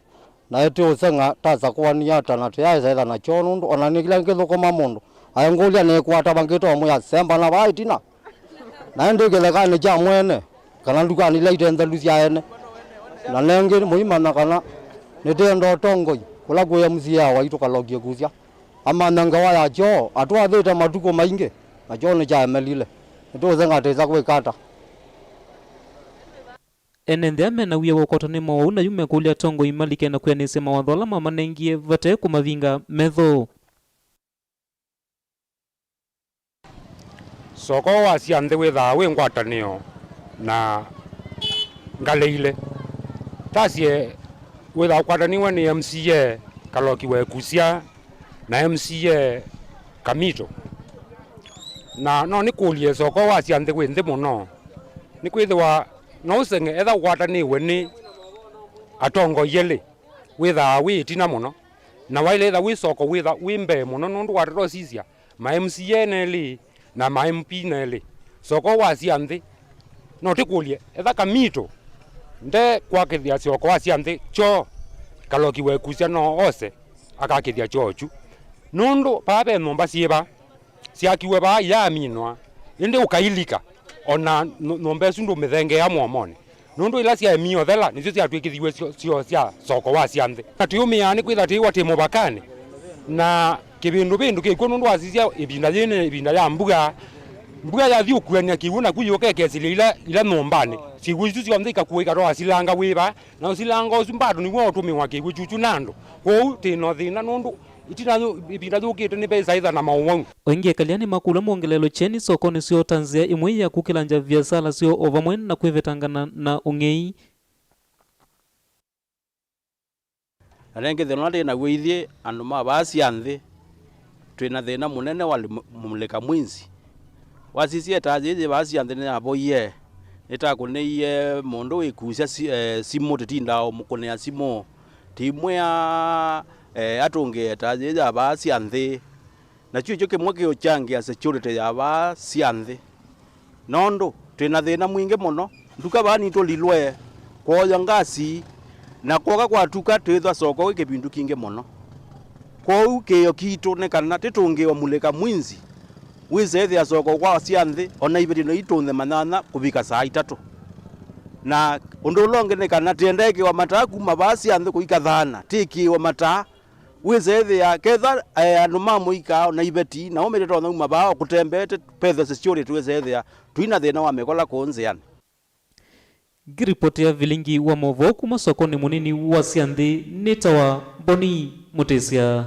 [SPEAKER 4] na ito sanga tasakwani ya tanatu ya zaida na chonundu ona nikila ngitho koma mundu ayangulia ne kwata bangito amuya semba na baitina na ndegele ni cha mwene kana nduka ni laite ndalusia ene na nenge muimana kana nitendo tongoi kula kuya mzia waitu kalogie kuzia ama nanga waya jo atwa theta matuko mainge na jo ni cha melile ndo zenga teza kwekata
[SPEAKER 3] enenthi amena wiya wokoto ni mawa na yume kulia tongo imalike na kuyanise mawathola mamanengie vate kumavinga metho
[SPEAKER 5] soko wa Sianthi witha we ngwatanio na ngaleile tasie witha kwataniwa ni MCA Kaloki Wekusia na MCA Kamito na no ni kulie soko wa Sianthi winthi muno ni kwithwa no senge etha kwataniwe ni atongo yele witha witina muno na waile etha wi soko witha wimbe muno nundu watero sisia ma MCA neli na ma MP neli soko wa Sianthi no tikulie etha Kamito nde kwakithia soko wa Sianthi cho Kaloki Wekusia no ose akakithia chochu nundu pape nomba sieba siakiwe ba ya minwa inde ukailika ona nomba sundu mithenge ya mwomone nundu ila sia mio thela nicio sia twikithiwe sio sia soko wa Sianthi atiumia ni kwitha ti wati mubakani na kibindu bindu kiko nundu asisia ibinda ya mbuga ya thiukuania kiuna kuyuke kesile ila nombani sigwicu cio mthika kuika ro asilanga wiba na usilanga usumbado ni wo tumi wake wichuchu nando ko tino thina nundu itina ibinda thukite ni pesa itha na mauwangu
[SPEAKER 3] oingie kaliani makula mongelelo cheni soko ni sio Tanzania imwe ya kukilanja biashara sio ovamwen na kwevetangana na ungei
[SPEAKER 8] arenge thina ndi na gwithie andu ma ba Sianthi twina thina munene wa mulika mwinzi wasisie taji ba Sianthi ni aboie itakuneie mundu ikucia simu titindao mukunea simu timwe ya atungieta ya ba cia nthi na chuo kimwe kio changia security ya ba cia nthi nondo twina thina mwingi muno nduka bani tulilwe kwoya ngasi na kwoga kwa tuka twithwa soko kibindu kingi muno kwou kio kitu ne kana titungiwa mulika mwinzi wize ya soko kwa cia nthi ona ibiri no itunthe manana kubika saa 3 na undu longe ne kana tiendeke wa mataa kuma basi cia nthi kuika thana tiki wa mataa wize ya ketha andu mamuika na ibeti na omete tona uma bao kutembete petho security wize ya tuina thina wa mekola konziana.
[SPEAKER 3] Giripoti ya Vilingi wa Mauvoo kuma sokoni munini wa Cianthi nitawa Boni Mutesia.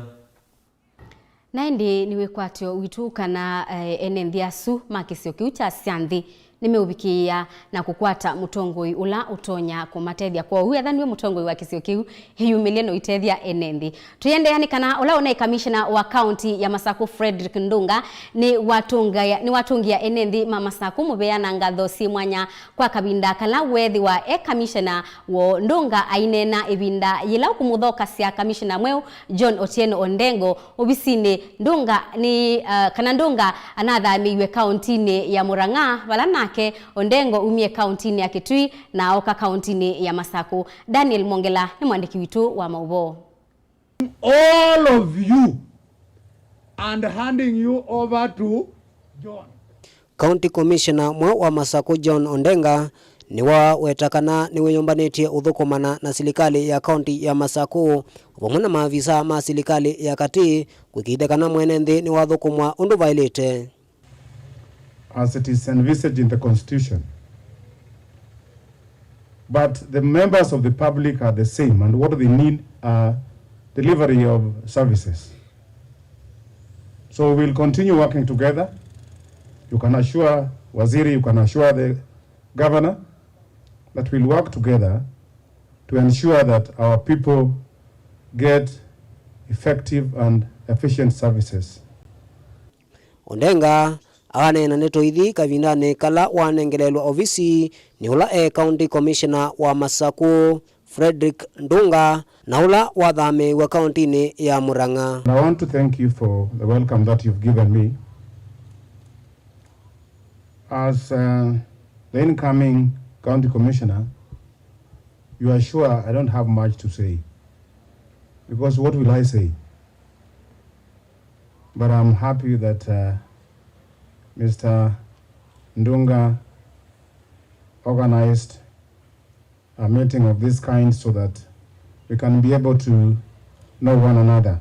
[SPEAKER 2] Naindi niwe kwatyo witu kana enenthiasu makisio kiu cha Cianthi nimeubikia na kukwata mutongoi ula utonya kumatethia kwa huyu athaniwe mutongoi wa kisio kiu hiyumilie no itethia enenthi tuyende yani kana ula una commissioner wa county ya Masaku Frederick Ndunga ni watungia enenthi mama Masaku mubeana ngatho si mwanya kwa kabinda kala wethi wa commissioner wo Ndunga ainena ibinda yila kumuthoka cia commissioner mweu John Otieno Ondengo obisine Ndunga ni kana Ndunga anathamiwe county ya Murang'a balana Ondengo umie kaunti ya Kitui na oka kaunti ya Masaku. Daniel Mongela ni mwandiki witu wa Mauvoo.
[SPEAKER 6] All of you and handing you over to John.
[SPEAKER 7] County Commissioner mwa wa Masaku John Ondenga ni wa wetakana ni weyombanetie uthukumana na serikali ya kaunti ya Masaku wamuna maafisa ma serikali ya kati kwikithekana mwenenthi ni wathukumwa undu vailite.
[SPEAKER 9] As it is envisaged in the Constitution. But the members of the public are the same, and what they need are delivery of services. So we'll continue working together. You can assure Waziri, you can assure the governor that we'll work together to ensure that our people get effective and efficient services.
[SPEAKER 7] Ondenga anena netoithi kavindane kala wanengelelwa ofisi ni ula county commissioner wa Masaku Frederick Ndunga na ula wathame wa county ni ya Murang'a.
[SPEAKER 9] I want to thank you for the welcome that you've given me. As the incoming county commissioner, you are sure I don't have much to say, because what will I say? But I'm happy that Mr. Ndunga organized a meeting of this kind so that we can be able to know one another.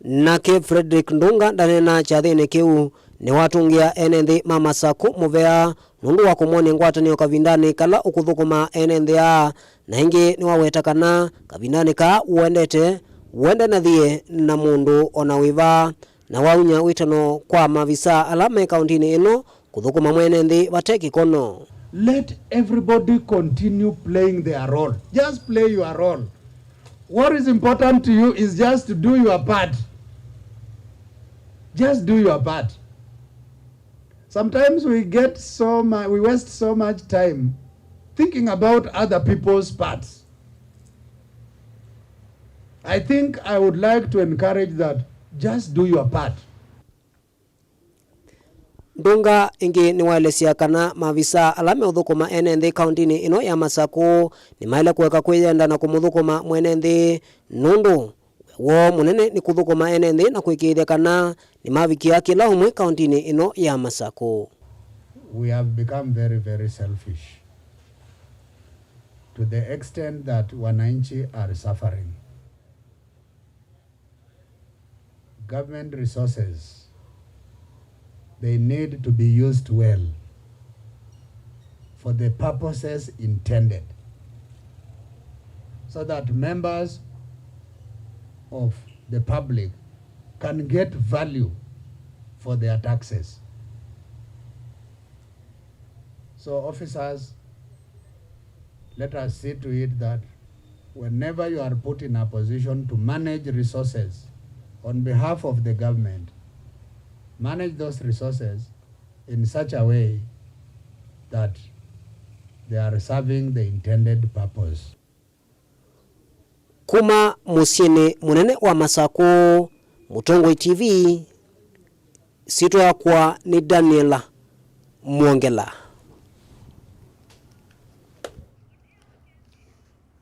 [SPEAKER 7] Nake Frederick Ndunga ndanena chathini kiu ni watungia enenthi mama Saku muvea nundu wa kumoni ngwatanio kavindani kala ukuthukuma enenthi a na ingi ni wawetakana kavindani ka uende na thie na mundu ona wiva na waunya witano kwa mavisa alame kauntini ino kuthukuma mwenenthi wateki kono.
[SPEAKER 6] Let everybody continue playing their role. Just play your role. What is important to you is just to do your part. Just do your part. Sometimes we waste so much time thinking about other people's parts. I think I would like to encourage that. Just do your part.
[SPEAKER 7] Ndunga ingi ni waelesia kana mavisa alame uthukuma enenthi kauntini ino ya Masaku ni maile kuweka kwiyenda na kumuthukuma mwenenthi nundu wo munene ni kuthukuma enenthi na kwikithia kana ni mavikia kila umwe kauntini ino ya Masaku.
[SPEAKER 6] We have become very, very selfish to the extent that wananchi are suffering. Government resources, they need to be used well for the purposes intended, so that members of the public can get value for their taxes. So officers, let us see to it that whenever you are put in a position to manage resources on behalf of the government, manage those resources in such a way that they are serving the intended purpose.
[SPEAKER 7] Kuma musiene munene wa Masako, Mutongoi TV, sito yakwa ni Daniela Mwongela.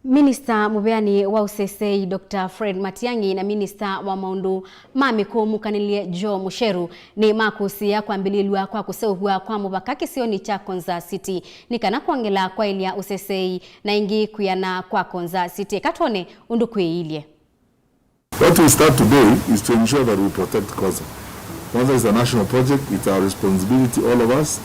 [SPEAKER 2] Minister mubeani wa usesei Dr. Fred Matiang'i na Minister wa maundu mamiko mukanilie Joe Musheru ni makusia kwa mbililwa kwa kuseuhua kwa mubaka kisioni cha Konza City nikana kuangela kwa ilia usesei na ingi kuyana kwa Konza City katone undukwe ilie.
[SPEAKER 10] What we start today is to ensure that we protect Konza. Konza is a national project, it's our responsibility, all of us.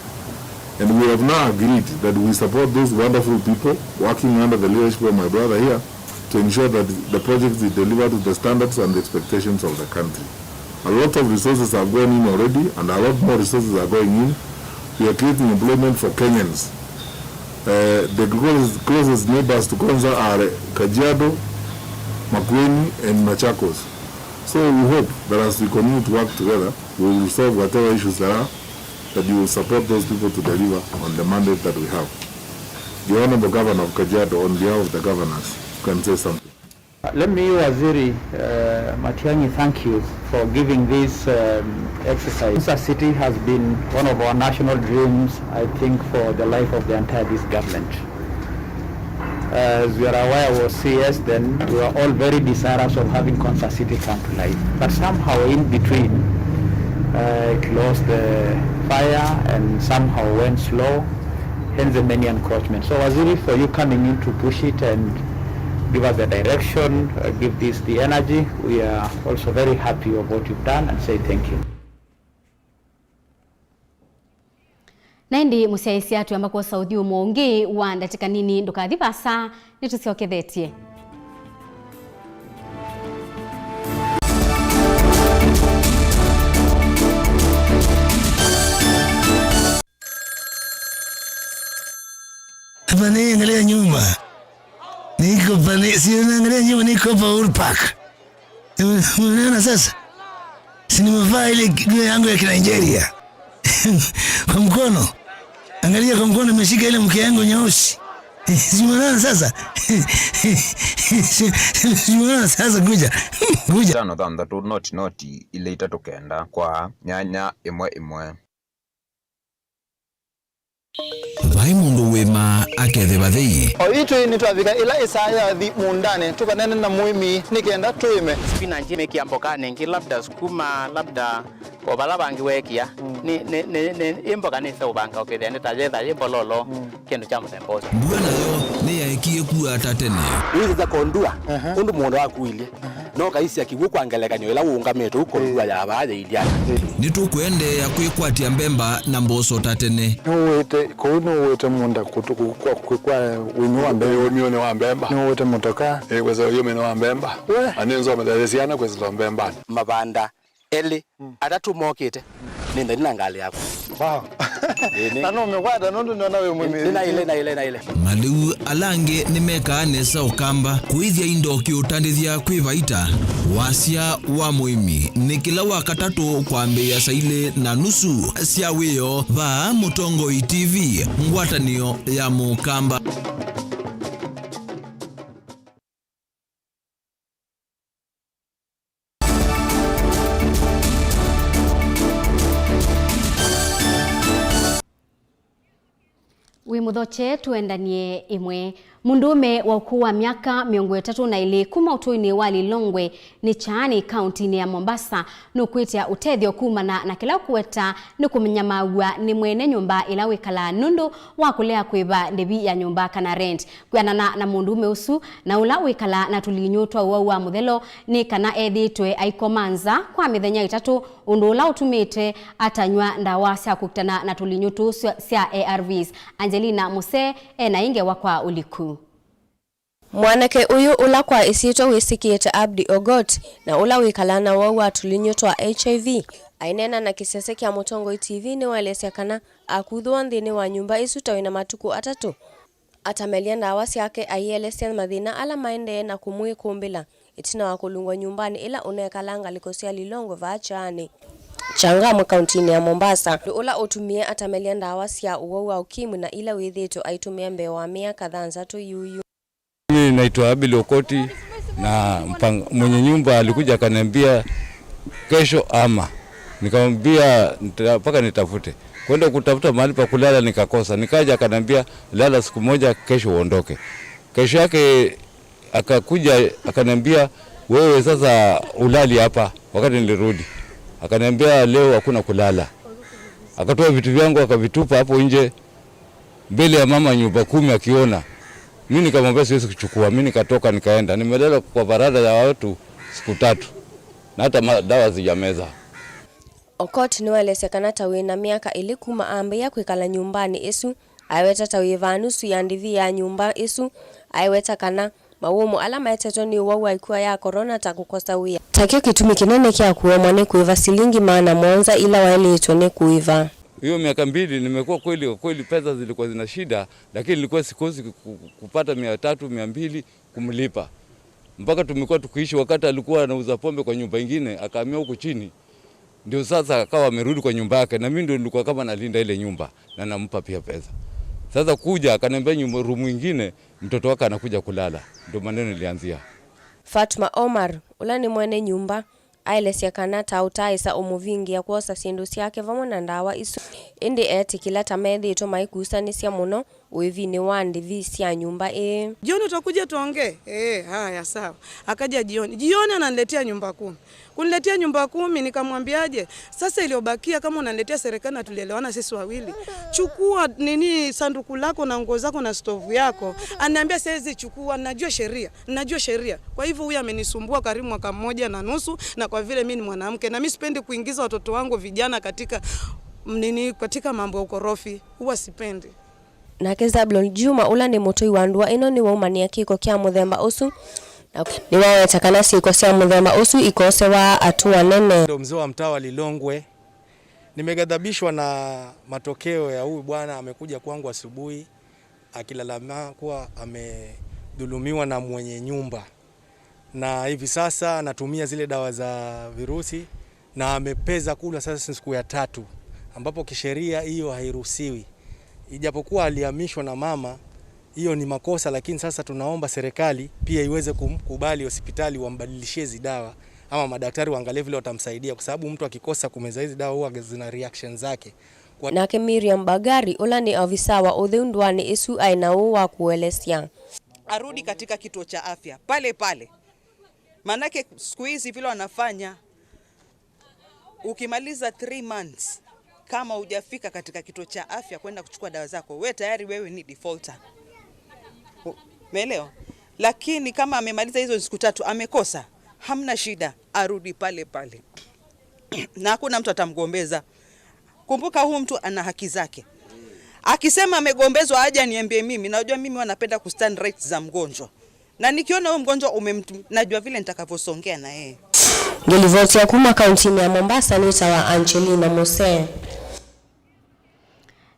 [SPEAKER 10] And we have now agreed that we support those wonderful people working under the leadership of my brother here to ensure that the project is delivered to the standards and the expectations of the country. A lot of resources are going in already and a lot more resources are going in. We are creating employment for Kenyans. The closest neighbors to Konza are Kajiado, Makueni and Machakos. So we hope that as we continue to work together, we will resolve whatever issues there are, that you will support those people to deliver on the mandate that we have. The Honorable Governor of Kajiado, on behalf of the governors, can say something.
[SPEAKER 11] Let me, Waziri Matiang'i, thank you for giving this exercise. Konza City has been one of our national dreams, I think, for the life of the entire this government. As we are aware of CS, then we are all very desirous of having Konza City come to life. But somehow in between, it lost the fire and somehow went slow, hence the many encroachments. So Waziri, for you coming in to push it and give us the direction, give this the energy, we are also very happy of what you've done and say thank you.
[SPEAKER 2] Naindi musiaisi atu ambako Saudi umongi wa ndatika nini ndukathi basa nitusiokethetie.
[SPEAKER 12] Pane angalia nyuma. Niko pane, sio naangalia nyuma, niko Paul Park. Unaona sasa? Si nimevaa ile nguo yangu ya Nigeria. Kwa mkono. Angalia kwa mkono nimeshika ile mke yangu nyeusi. Si unaona sasa? Si unaona sasa kuja.
[SPEAKER 13] Tano tandatu noti ile itatokenda kwa nyanya imwe.
[SPEAKER 12] Vai mundu wema akethe bathii.
[SPEAKER 14] Oitwe ni twavika ila isaya thi mundane tukanene na muimi nikenda tuime.
[SPEAKER 15] Spinach mekiamboka nengi labda sukuma labda obala bangi wekia ni imboka ni thobanga okethe ni tajetha imbololo kendo cha mutemboza.
[SPEAKER 12] Bwana yo ni yaekie ku atatene.
[SPEAKER 8] Wizi za kondua undu mundu wakuilie. No kaisi akigukwa angelekanyo ila ungameto ukondua ya abaje idia.
[SPEAKER 12] Nitukwende yakwikwatia mbemba na mboso tatene.
[SPEAKER 14] Nuwete kunuwete munda kutukukwa kwa wimi wa mbemba.
[SPEAKER 10] Wimi wa mbemba.
[SPEAKER 14] Nuwete mutoka.
[SPEAKER 10] Kweza yumi wa mbemba. Anenzo amadalesiana kweza mbemba.
[SPEAKER 8] Mabanda eli atatumokete nenda ninangali yako.
[SPEAKER 14] Wow. Nano umekwata nundu nona we mwimi.
[SPEAKER 8] Na ile.
[SPEAKER 12] Maliu alange nimeka nesa ukamba kuithia indo kiutandithia kwivaita wasia wa muimi nikila wakatatu kwambia saile na nusu cia wiyo va Mutongoi TV ngwatanio ya mukamba.
[SPEAKER 2] Wimuthoche tuendanie imwe. Mundume wa ukuu wa miaka 32 kuma utuini wa Lilongwe ni Chaani kaunti ya Mombasa nukwitia utethio kumana na kila kuweta ni kumenyamagwa ni mwene nyumba ila wikala nundu wa kulea kwiba ndebi ya nyumba kana rent kwianana na mundume usu na ula wikala na tulinyutwa wa muthelo ni kana ethitwe aikomanza kwa mithenya itatu undu ula utumite atanywa ndawa cia kukutana na tulinyutu cia ARVs. Angelina Muse na inge wakwa uliku.
[SPEAKER 27] Mwanake uyu ula kwa isito wisikiete Abdi Ogot na ula wikalana wa tulinyutwa HIV ainena na kisese kia Mutongoi TV ni walesya kana akuthwa nthini wa nyumba isuta ina matuku atatu atamelia ndawa ciake aielesya mathina ala maende na kumwikumbila itina wa kulungwa nyumbani ila unekalanga likosia Lilongwe va Chaani. Changamwe kauntini ya Mombasa ula utumie atamelia ndawa cia uwau wa ukimwi na ila withito aitumia mbeo wa miaka 3 yuyu.
[SPEAKER 1] Mimi naitwa Abili Okoti na mwenye nyumba alikuja akaniambia kesho ama. Nikamwambia mpaka nitafute. Kwenda kutafuta mahali pa kulala nikakosa. Nikaja akaniambia lala siku moja kesho uondoke. Kesho yake akakuja akaniambia wewe sasa ulali hapa. Wakati nilirudi akaniambia leo hakuna kulala. Akatoa vitu vyangu akavitupa hapo nje mbele ya mama nyumba 10 akiona. Mimi nikamwambia siwezi kuchukua. Mimi nikatoka nikaenda. Nimelala kwa barada ya watu siku 3. Na hata dawa zijameza.
[SPEAKER 27] Okot ni walesekana tawi na miaka ili kuma ambia kwikala nyumbani isu aiweta tawi vanusu ya ndivi ya nyumba isu aiweta kana mawumu alama eteto ni uwawa ikuwa ya corona takukosa wia. Takio kitumi kinene kia kuwe mwane kuiva silingi maana mwonza ila waeli itone kuiva.
[SPEAKER 1] Hiyo miaka 2 nimekuwa kweli pesa zilikuwa zina shida, lakini nilikuwa sikosi kupata 300 200 kumlipa. Mpaka tumekuwa tukiishi wakati alikuwa anauza pombe kwa nyumba nyingine akahamia huko chini. Ndio sasa akawa amerudi kwa nyumba yake na mimi ndio nilikuwa kama nalinda ile nyumba na nampa pia pesa. Sasa kuja akaniambia nyumba room nyingine mtoto wake anakuja kulala. Ndio maneno ilianzia.
[SPEAKER 27] Fatma Omar ulani mwene nyumba ailesia kana tautaisa umuvingi ya kuosa sindu siake vamona ndawa isu indi kila tamethi ito maikusanisia muno uivini wa ndivi cia nyumba
[SPEAKER 16] Jioni utakuja tuongee. Haya sawa. Akaja jioni ananiletea nyumba 10. Kuniletea nyumba 10 nikamwambiaje? Sasa iliyobakia kama unaniletea serikali na tulielewana sisi wawili. Chukua sanduku lako na nguo zako na stovu yako. Ananiambia siwezi chukua, najua sheria. Kwa hivyo huyu amenisumbua karibu mwaka 1.5 na kwa vile mimi ni mwanamke na mimi sipendi kuingiza watoto wangu vijana katika mambo ya ukorofi. Huwa sipendi.
[SPEAKER 27] Na Zablon Juma ula ni mutoi wa ndua ino ni waumania kiko kia muthemba usu ni waweta kana siko cia muthemba usu ikose wa atua nene.
[SPEAKER 17] Ndio mzee wa mtaa wa Lilongwe. Nimegadhabishwa na matokeo ya huyu bwana amekuja kwangu asubuhi akilalama kuwa amedhulumiwa na mwenye nyumba. Na hivi sasa anatumia zile dawa za virusi na amepeza kula sasa siku ya 3 ambapo kisheria hiyo hairuhusiwi. Ijapokuwa alihamishwa na mama, hiyo ni makosa, lakini sasa tunaomba serikali pia iweze kumkubali hospitali wambadilishie hizo dawa ama madaktari waangalie vile watamsaidia kwa sababu mtu akikosa kumeza hizo dawa huwa zina reaction zake.
[SPEAKER 27] Na Miriam Bagari ula ni afisa wa udhundwani isu aina wa kuelezea.
[SPEAKER 18] Arudi katika kituo cha afya pale. Manake siku hizi vile wanafanya ukimaliza 3 months kama hujafika katika kituo cha afya kwenda kuchukua dawa zako, wewe ni defaulter. Umeelewa? Lakini kama amemaliza hizo siku 3 amekosa, hamna shida, arudi pale. Na hakuna mtu atamgombeza. Kumbuka huyu mtu ana haki zake. Akisema amegombezwa aje niambie mimi. Najua mimi wanapenda kustand rights za mgonjwa. Na nikiona huyo mgonjwa najua vile nitakavyosongea na yeye.
[SPEAKER 27] Ngelivotia kuma kauntini ya Mombasa ni tawa Angelina Mose.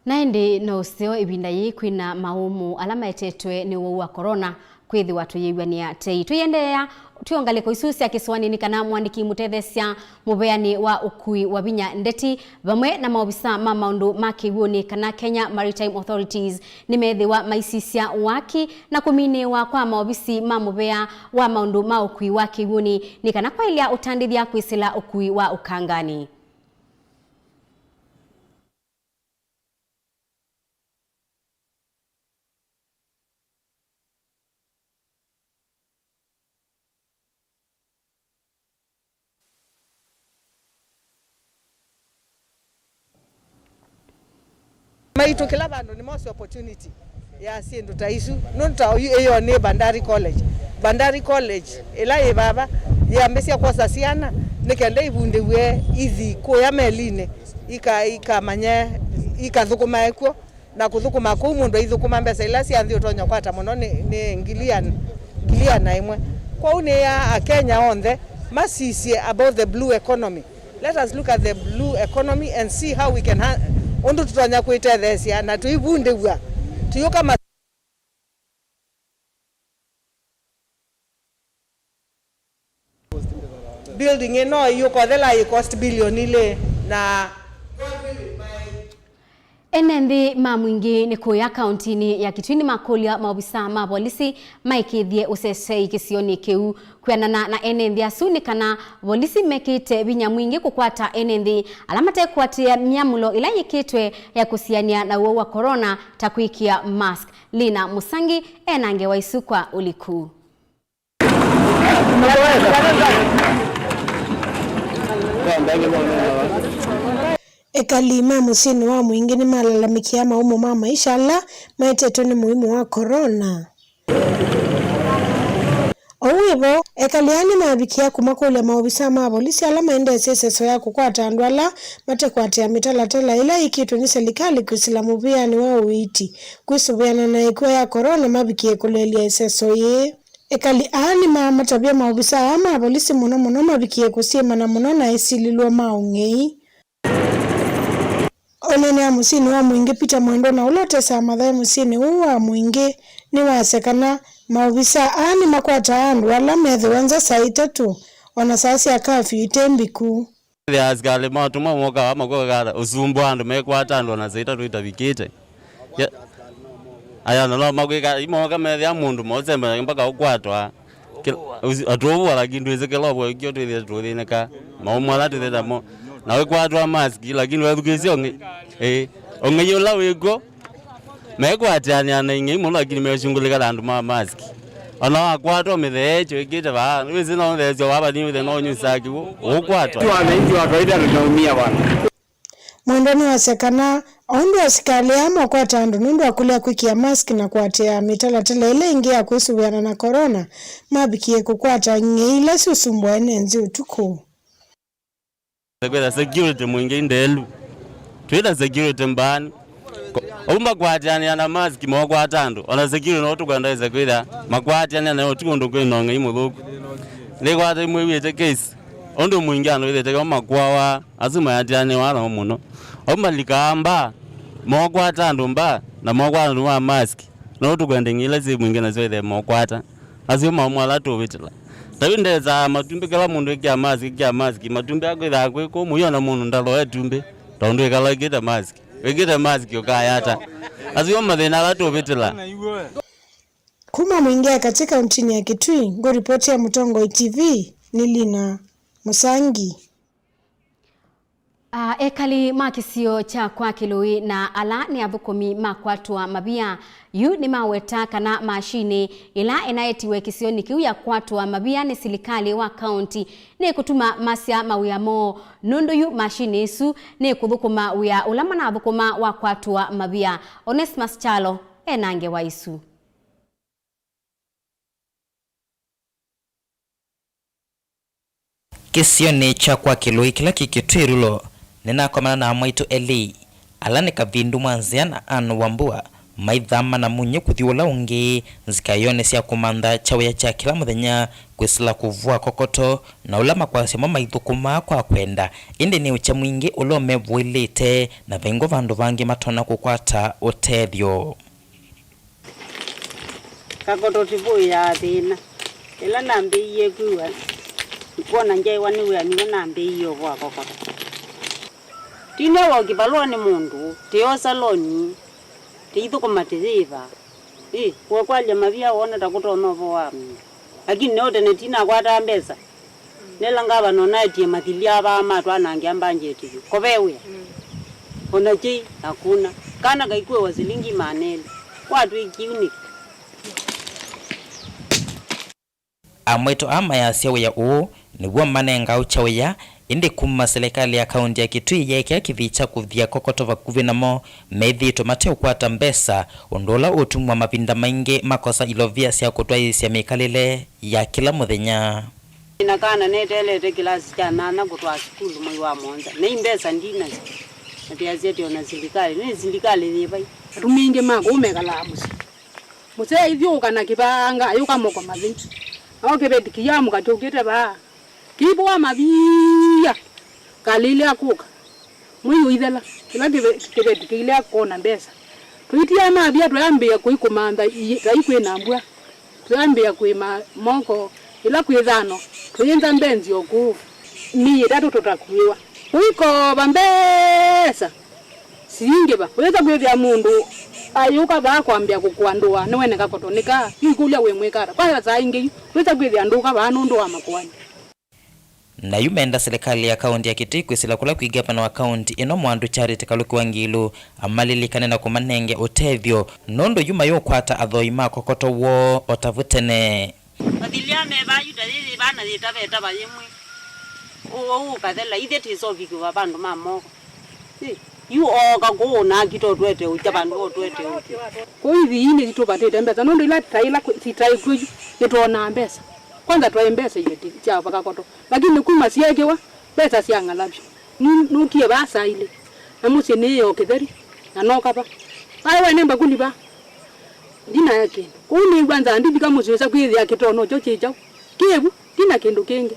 [SPEAKER 2] Naindi no sio ibinda yi kwina maumu alama etetwe ni wa corona kwithi watu yiwania tei tuyendea tuongale ko isusi akiswani kana mwandiki mutethesia mubeani wa ukui wa binya ndeti bamwe na maobisa ma maundu makiwoni kana Kenya Maritime Authorities nimethiwa maisisia waki na kuminewa kwa maobisi ma mubea wa maundu ma ukui wa kiwoni ni kana kwa ilia utandithia kwisila ukui wa ukangani.
[SPEAKER 19] Maitu kila bando ni most opportunity ya siendo taisu nunta hiyo ni Bandari College ila baba ya mesia kwa sasiana nikende ibunde we izi ko ya meline ika manye ikathukuma eko na kuthukuma ku mundu ithukuma mbesa ila cia nthi utonya kwata muno ni ngilia na imwe kwa une ya Kenya onthe masisie about the blue economy. Let us look at the blue economy and see how we can undu tutanya kuitethesia na tuibunde bwa tuyuka building ino yuko thela cost billion ile na
[SPEAKER 2] Enenthi mamwingi ni kuya kauntini ya Kitui makulia maobisa ma polisi maikithie usesei kisioni kiu kwianana na enenthi asuni kana polisi mekite binya mwingi kukwata enenthi alamate kwatia miamulo ila yikitwe ya kusiania na uwa corona takwikia mask. Lina Musangi enange waisukwa uliku.
[SPEAKER 20] Ekalima musini wa mwingine malalamikia maumo ma maisha la maeteto ni muhimu wa corona. Owivo ekaliani mabikia kumakule maobisa ma polisi ala maende seseso ya kukwata andu ala mate kwatia mitalatala ila ikitu ni serikali kusila mubia ni wa uiti kusubiana na ikuwa ya corona mabikie kulelia seseso ye. Ekali ahani matabia maobisa ama polisi muno mabikie kusima na muno na isililwa maungei. Onene ya musini wa mwingi pita mwendo na ulote saa madhaya musini uwa mwingi ni wasekana maobisa ani makwata andu wala medhi wanza saa 3 wanasasi ya kafi itembiku.
[SPEAKER 21] Askari matuma mwoka wa makuwa gara usumbu andu mekwata andu wanasaita tuitabikite. Aya nalo makwika imoka medhi ya mundu mozemba mpaka ukwatwa. Atuwa lakini tuwezekelobo ikio tuwezeka maumwala tuwezeka mo. Na wekwatwa maski lakini wethukisi onge yola wego mekwatani ana ingi muno lakini meshungulika andu ma maski ona akwatwa mithecho ikite ba wizi no thecho baba ni withe no nyusaki ukwatwa tu anaingi wa kawaida tunaumia bwana.
[SPEAKER 20] Mwendoni wasekana ondo asikali ama kwata andu nundu akulia kwikia maski na kwatia mitalatala ile ingia kusubiana na corona mabikie kukwata ngeila susumbwa enenzi utuku.
[SPEAKER 21] Kwenda security mwingi ndelu. Twenda security mbani. Omba kwatani ana mask mo kwatandu. Ona security no tukwenda ize kwida. Makwatani na otukondo kwinonga imuthuku. Le kwata imwe wite case. Ondo mwingi ano ile teka makwawa azuma yatiane wana muno. Omba likamba mo kwatandu mba na mo kwatandu wa mask. No tukwenda ngile zi mwingi na zoide mo kwata. Azuma mwala to witla. Tawindeza matumbe kala mundu kia maski matumbe akwitha kwiko muyona mundu ndalo etumbe tondu ikala gita maski ukayata azio mathina alatubitila
[SPEAKER 20] kuma mwingia katika nchini ya Kitui ngo ripoti ya Mutongo TV ni Lina Musangi.
[SPEAKER 2] Ekali makisio cha kwa kilui na ala ni athukumi makwatwa mabia yu ni maweta kana mashine ila enayetiwe kisioni kiu ya kwatwa mabia ni silikali wa county ni kutuma masya mawia mo nundu yu mashine isu ni kuthukuma wia ulama na athukuma wa kwatwa mabia. Onesmus Chalo enange wa isu.
[SPEAKER 22] Kisioni cha kwa kilui kila kikitwirulo nina komana na mwaitu Eli alane kavindu mwanzia na anu wambua maithama na munye kuthiula ungi nzikayone sia kumanda chawaya cha kila muthenya kwisila kuvua kokoto na ulama kwa sema maithukuma kwa kwenda indi ni ucha mwingi ulome vuilite na vengo vandu vangi matona kukwata utethyo
[SPEAKER 23] kakoto tibu ya thina ila nambiye kuwa kuona njai wani wa ni nambiye kwa kokoto tine wa kibalwa ni mundu teo saloni tiithu kumatiziva kwa kwalya mavia wona takutono vo wami lakini note netina kwata mbesa nela ngaba nonatie mathilia ba matwa nangia mbanje tivi kovewe ona chi hakuna kana kaikwe wasilingi maneli watu ikiuni
[SPEAKER 22] amweto ama ya siawe ya uu niguwa manenga uchawaya indi kuma serikali ya kaunti ya Kitui yeke kithicha kuthia kokoto vakuvi namo methito mateo kwata mbesa undola utumwa mavinda maingi makosa ilovia sia kutwaisya mikalile ya kila muthenya
[SPEAKER 23] inakana netelete kilasi cha nana kutwa skulu mwi wa monza ne mbesa ndina atiazeti ona serikali ni serikali libai
[SPEAKER 24] ruminge mako umekala musi ithio kana kibanga yuka moko mavindu au kebeti kiyamu katokete ba kibo wa mabia kalile akuka mwiyo ithela kila kebeti kile akona mbesa tuitia mabia tuyambia kuikumanda kaikwe nambwa tuyambia kuima moko ila kwithano tuyenza mbenzi oku ni tatu tutakuiwa Uiko bambesa. Singe ba. Weza kwethia mundu ayuka ba kwambia kukwandua niwe nekakotonika ikulia we mwekara. Kwa za ingi weza kwethia nduka ba nundu wa makwani.
[SPEAKER 22] Na yumenda serikali ya kaunti ya Kitui kwisila kula kuigapana wa kaunti ino mwandu Charity Kaluki Wangilu amalilikane na kumanenge utethio nondo yuma yokwata athoi makokoto wo otavutene
[SPEAKER 23] Athilia me bayu dalili bana litaveta bayemwe o kathela ithe tisoviku babandu mamoko yu oga kuona kito twete ucha bandu twete
[SPEAKER 24] ko hivi ine zitopatete mbesa nondo ila taila sitai kuju nitona mbesa kwanza twa mbesa yeti cha bakakoto lakini kuma siekewa pesa siangalabyo nukie basa ile namusi neyo ketheri anokapa aiwe nemba kuliba dina yake kuni kwanza ndibika mususa kwithia kitono chochicha kebu dina kindu kingi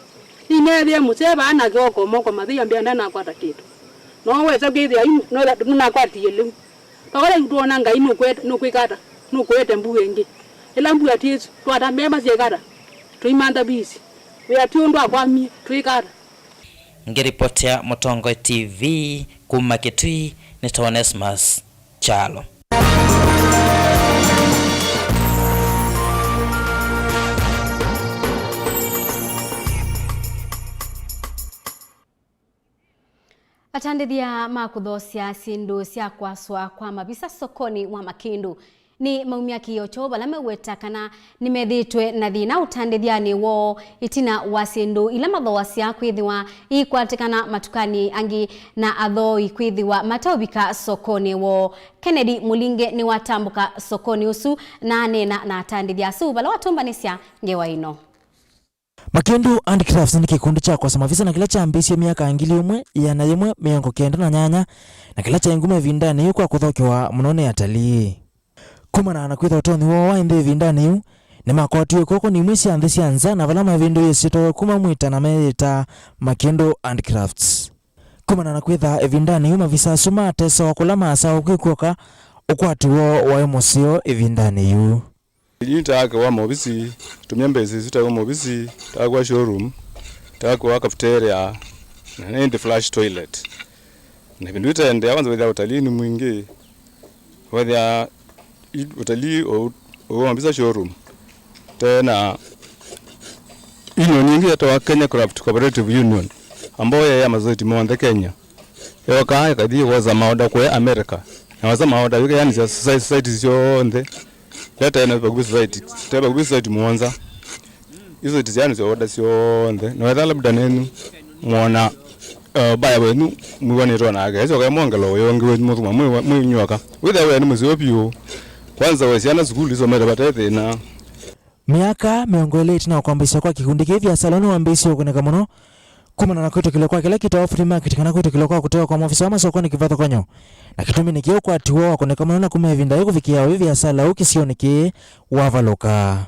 [SPEAKER 24] inethia museba ana gyoko moko mathia mbia na kwata kitu no weza kwithia no that na kwati yelu tawala ntuona ngai nukwikata nukwete mbuengi ila mbu atisu twata mbema siekata tuimanda bisi we atiundu akwamie tuikata
[SPEAKER 22] ngiripotea Mutongo TV kuma Kitui ni Tonesmas Chalo.
[SPEAKER 2] Atandithia makuthosia sindu cia kwaswa kwa mabisa sokoni wa Makindu ni maumia kiocho bala meweta kana nimethitwe na thina utandithiani wo itina wa sindu ila mathoasia kwithiwa ikwatikana matukani angi na athoi kwithiwa mataubika sokoni wo. Kennedy Mulinge ni watambuka sokoni usu na nena na atandithia su bala watumbanisya ngewa ino.
[SPEAKER 3] Makindu Handicrafts ni kikundi cha kwa samavisa na kila cha ambisi ya miaka angili umwe ya na yemwe miongo kenda na nyanya na kila cha ingume vindani yu kwa kuthokiwa mnone ya talii. Kumana na kwitha utoni wa inde vindani yu ni makoti yu koko ni mwisi andhisi anza na valama vindu yesito kuma mwita na meita Makindu Handicrafts. Kumana na kwitha vindani yu mavisa suma atesa wakulama asa ukikuoka ukwati wa emosio vindani yu.
[SPEAKER 4] Yinta wa mobisi tumyembezi zita mobisi takwa showroom takwa cafeteria na ndi flash toilet na bindu itaende yawanza wetha utalii ni mwingi wetha utalii o mobisa showroom tena ino nyingi ya Kenya Craft Cooperative Union ambayo ya mazoti mwande Kenya yoka kadhi waza maoda kwa America na waza maoda yuke yani society zionde leta ina bagubisa site muanza hizo tiziani za order sionde na wetha labda nenu muona baya wenu muone rona aga hizo kama mwangalo yonge wetu mwe nywaka wetha wenu muzopio kwanza wesiana skuli hizo mera batete na
[SPEAKER 3] miaka miongole itina kwambisha kwa kikundi kivya saloni wa mbisi ukoneka muno kumana na kwetu kile kwa kila kita free market kana kwetu kile kwa kutoka kwa maafisa wa masokoni kivatho konyo na kitumi nikio kwa atiwa wakoneka muno na kumevinda yuko vikia hivi sala ukisioneke wavaloka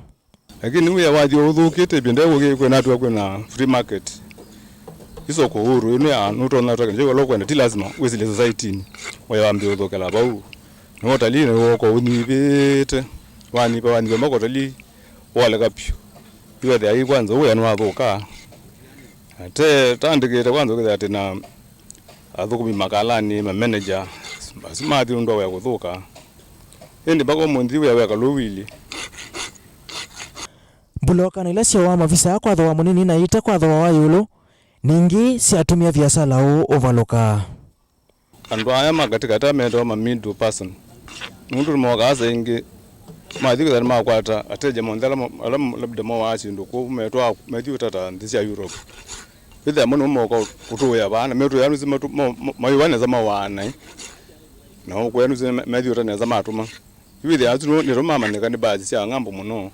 [SPEAKER 4] lakini uya wathi uthukite binde uge kwena tu kwena free market hizo ko huru ino ya nutona toka nje lokho kwenda ti lazima wezile society wayambi uthokela bau no tali no ko unibete wani bamako tali wale kapyo iwe dai kwanza uya no athoka ate tandikite kwanza kwa tena athuku makalani ma manager basima ndi ndo ya kuthuka ndi bako mundi we ya kalowili
[SPEAKER 3] buloka na ilasi wa mavisa kwa thawa munini na ita kwa thawa wa yulo ningi si atumia biasala o ovaloka
[SPEAKER 4] andu aya magatika tamendo ma middle person mundu mwogaza ingi mathiko za makwata ateje mondala labda mwachi ndo ko metwa metwa tata ndisi ya Europe bitha muno moko kutuya bana metu yanu zima mayiwana za mawana na ko yanu zima metwa tana za matuma bitha azu ni roma ne kan baji sia ngambo muno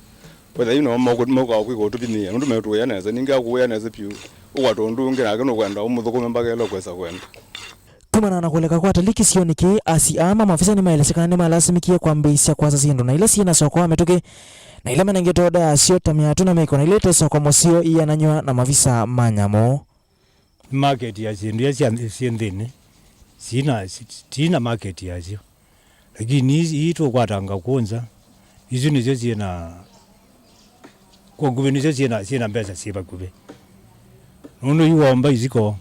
[SPEAKER 4] whether you know moko kwiko tubini ndo metu yana za ninga ko yana za piu ukwatondu ngina kano kwenda umuthuko mbagelo kwesa kwenda
[SPEAKER 3] kumana na kuleka kwa taliki sionike asiama mafisa ni maelesekana ni malasimikie kwa mbeisha kwa sasindo na ila sina soko ametoke na ila menengetoda sio tamiatu na meko na ile teso kwa mosio iya nanywa na mafisa manyamo
[SPEAKER 5] market ya sindu ya siendene sina market ya sio lakini hito kwa tanga kwanza hizo nizo zina kwa ngube nizo zina mbeza siba kube nono yuomba iziko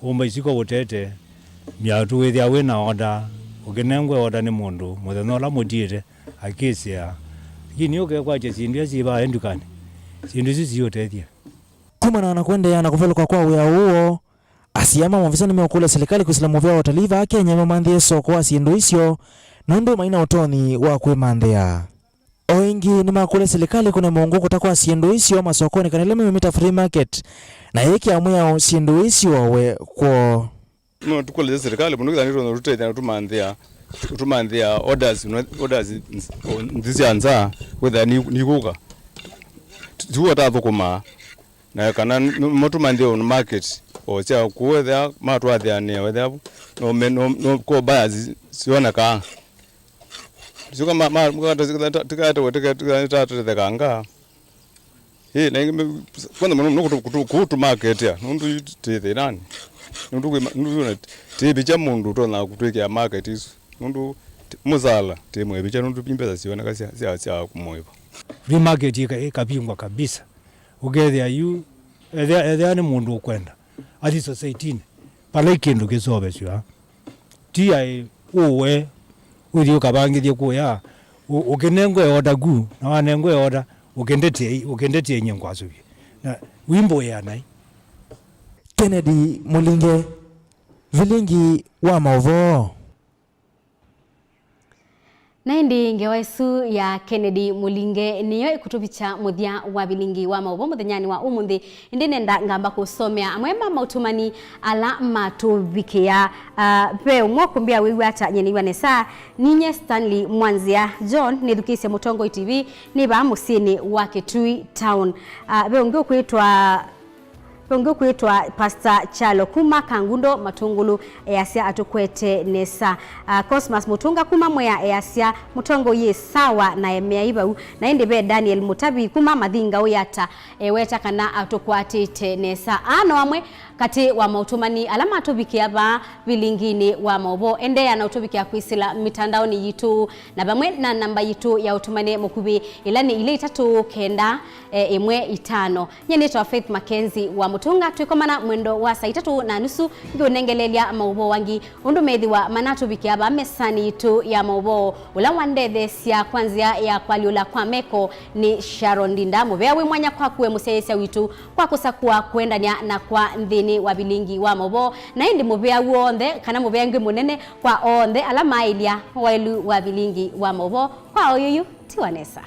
[SPEAKER 5] umaisiko utete miatu withia wina oda ukinengwe oda ni mundu muthenya ula mutire akisia gini ukekwaje sindu ciba endukani sindu ici ciotethia
[SPEAKER 3] kumana na kuendeana kuveluka kwa wia huo asiama maafisa nimeokula serikali kusila vya watalii va Kenya mamandhia soko wa sindu icio nundu maina utoni wa kwimandhia oingi ni makule serikali kuna mungu kutakwa sindu icio masokoni kanile mimita free market na hiki amwe sindu icio we kwa
[SPEAKER 4] no tukole serikali mundu kaniro rutete na tumandhia orders ndisi anza whether ni kuka tuwa tathukuma na kana motumandhia on market o cia kuwetha matwathia ne wetha no ko buyers siona ka sio ma tikata kanga na kwanza mno kutu market ya nundu tete nani nundu tibicha mundu tona kutwekea market isu nundu muzala temwe bicha nundu pimbeza siona kasi sia kumoyo
[SPEAKER 5] free market ikapingwa kabisa ugethia yu ethia ni mundu ukwenda ati society pale kindu kisobe cio ti uwe uthi ukabangithie kuya ukinengwe oda gu na wanengwe oda ukendetie nyengwazubi na wimbo ya nai
[SPEAKER 3] Kennedy Mulinge, Vilingi wa Mauvoo.
[SPEAKER 2] Naindi ngewaisu ya Kennedy Mulinge niyo ikutubicha muthia wa Vilingi wa Mauvoo muthenyani wa umuthi indinenda ngamba kusomea amwema mautumani ala matubikia pe umwakumbia wiwi ata nyeniwa nesa ninye Stanley Mwanzia John nithukise Mutongo TV niba musini wa Kitui Town pe ungi kuitwa Pastor Chalo kuma Kangundo Matungulu easia atukwete nesa Cosmas Mutunga kuma mwea easia Mutongo ye sawa na emea ibau na indebe Daniel Mutabi kuma Mathinga uyata weta kana atukwatite nesa ano amwe kati wa mautumani alama atubikia ba Vilingini wa Mauvoo ende ya na utubikia kuisila mitandaoni yitu na bamwe na namba yitu ya utumane mukubi ilani ile 3 nyenitwa Faith Mackenzie wa Mutunga tuikomana mwendo wa saa 3:30 ngionengelelia Mauvoo wangi undumethi wa manatu bikia ba mesani yitu ya Mauvoo ula wandethe cia kwanzia ya kwaliula kwa meko ni Sharon Dinda muveawe mwanya kwa kuwe musesia witu kwa kusakua kuendania na kwa nthini wa Vilingi wa Mauvoo na indi muvea wonthe kana muvea ngwi munene kwa onthe ala mailia wailu wa Vilingi wa Mauvoo kwa oyuyu tiwanesa.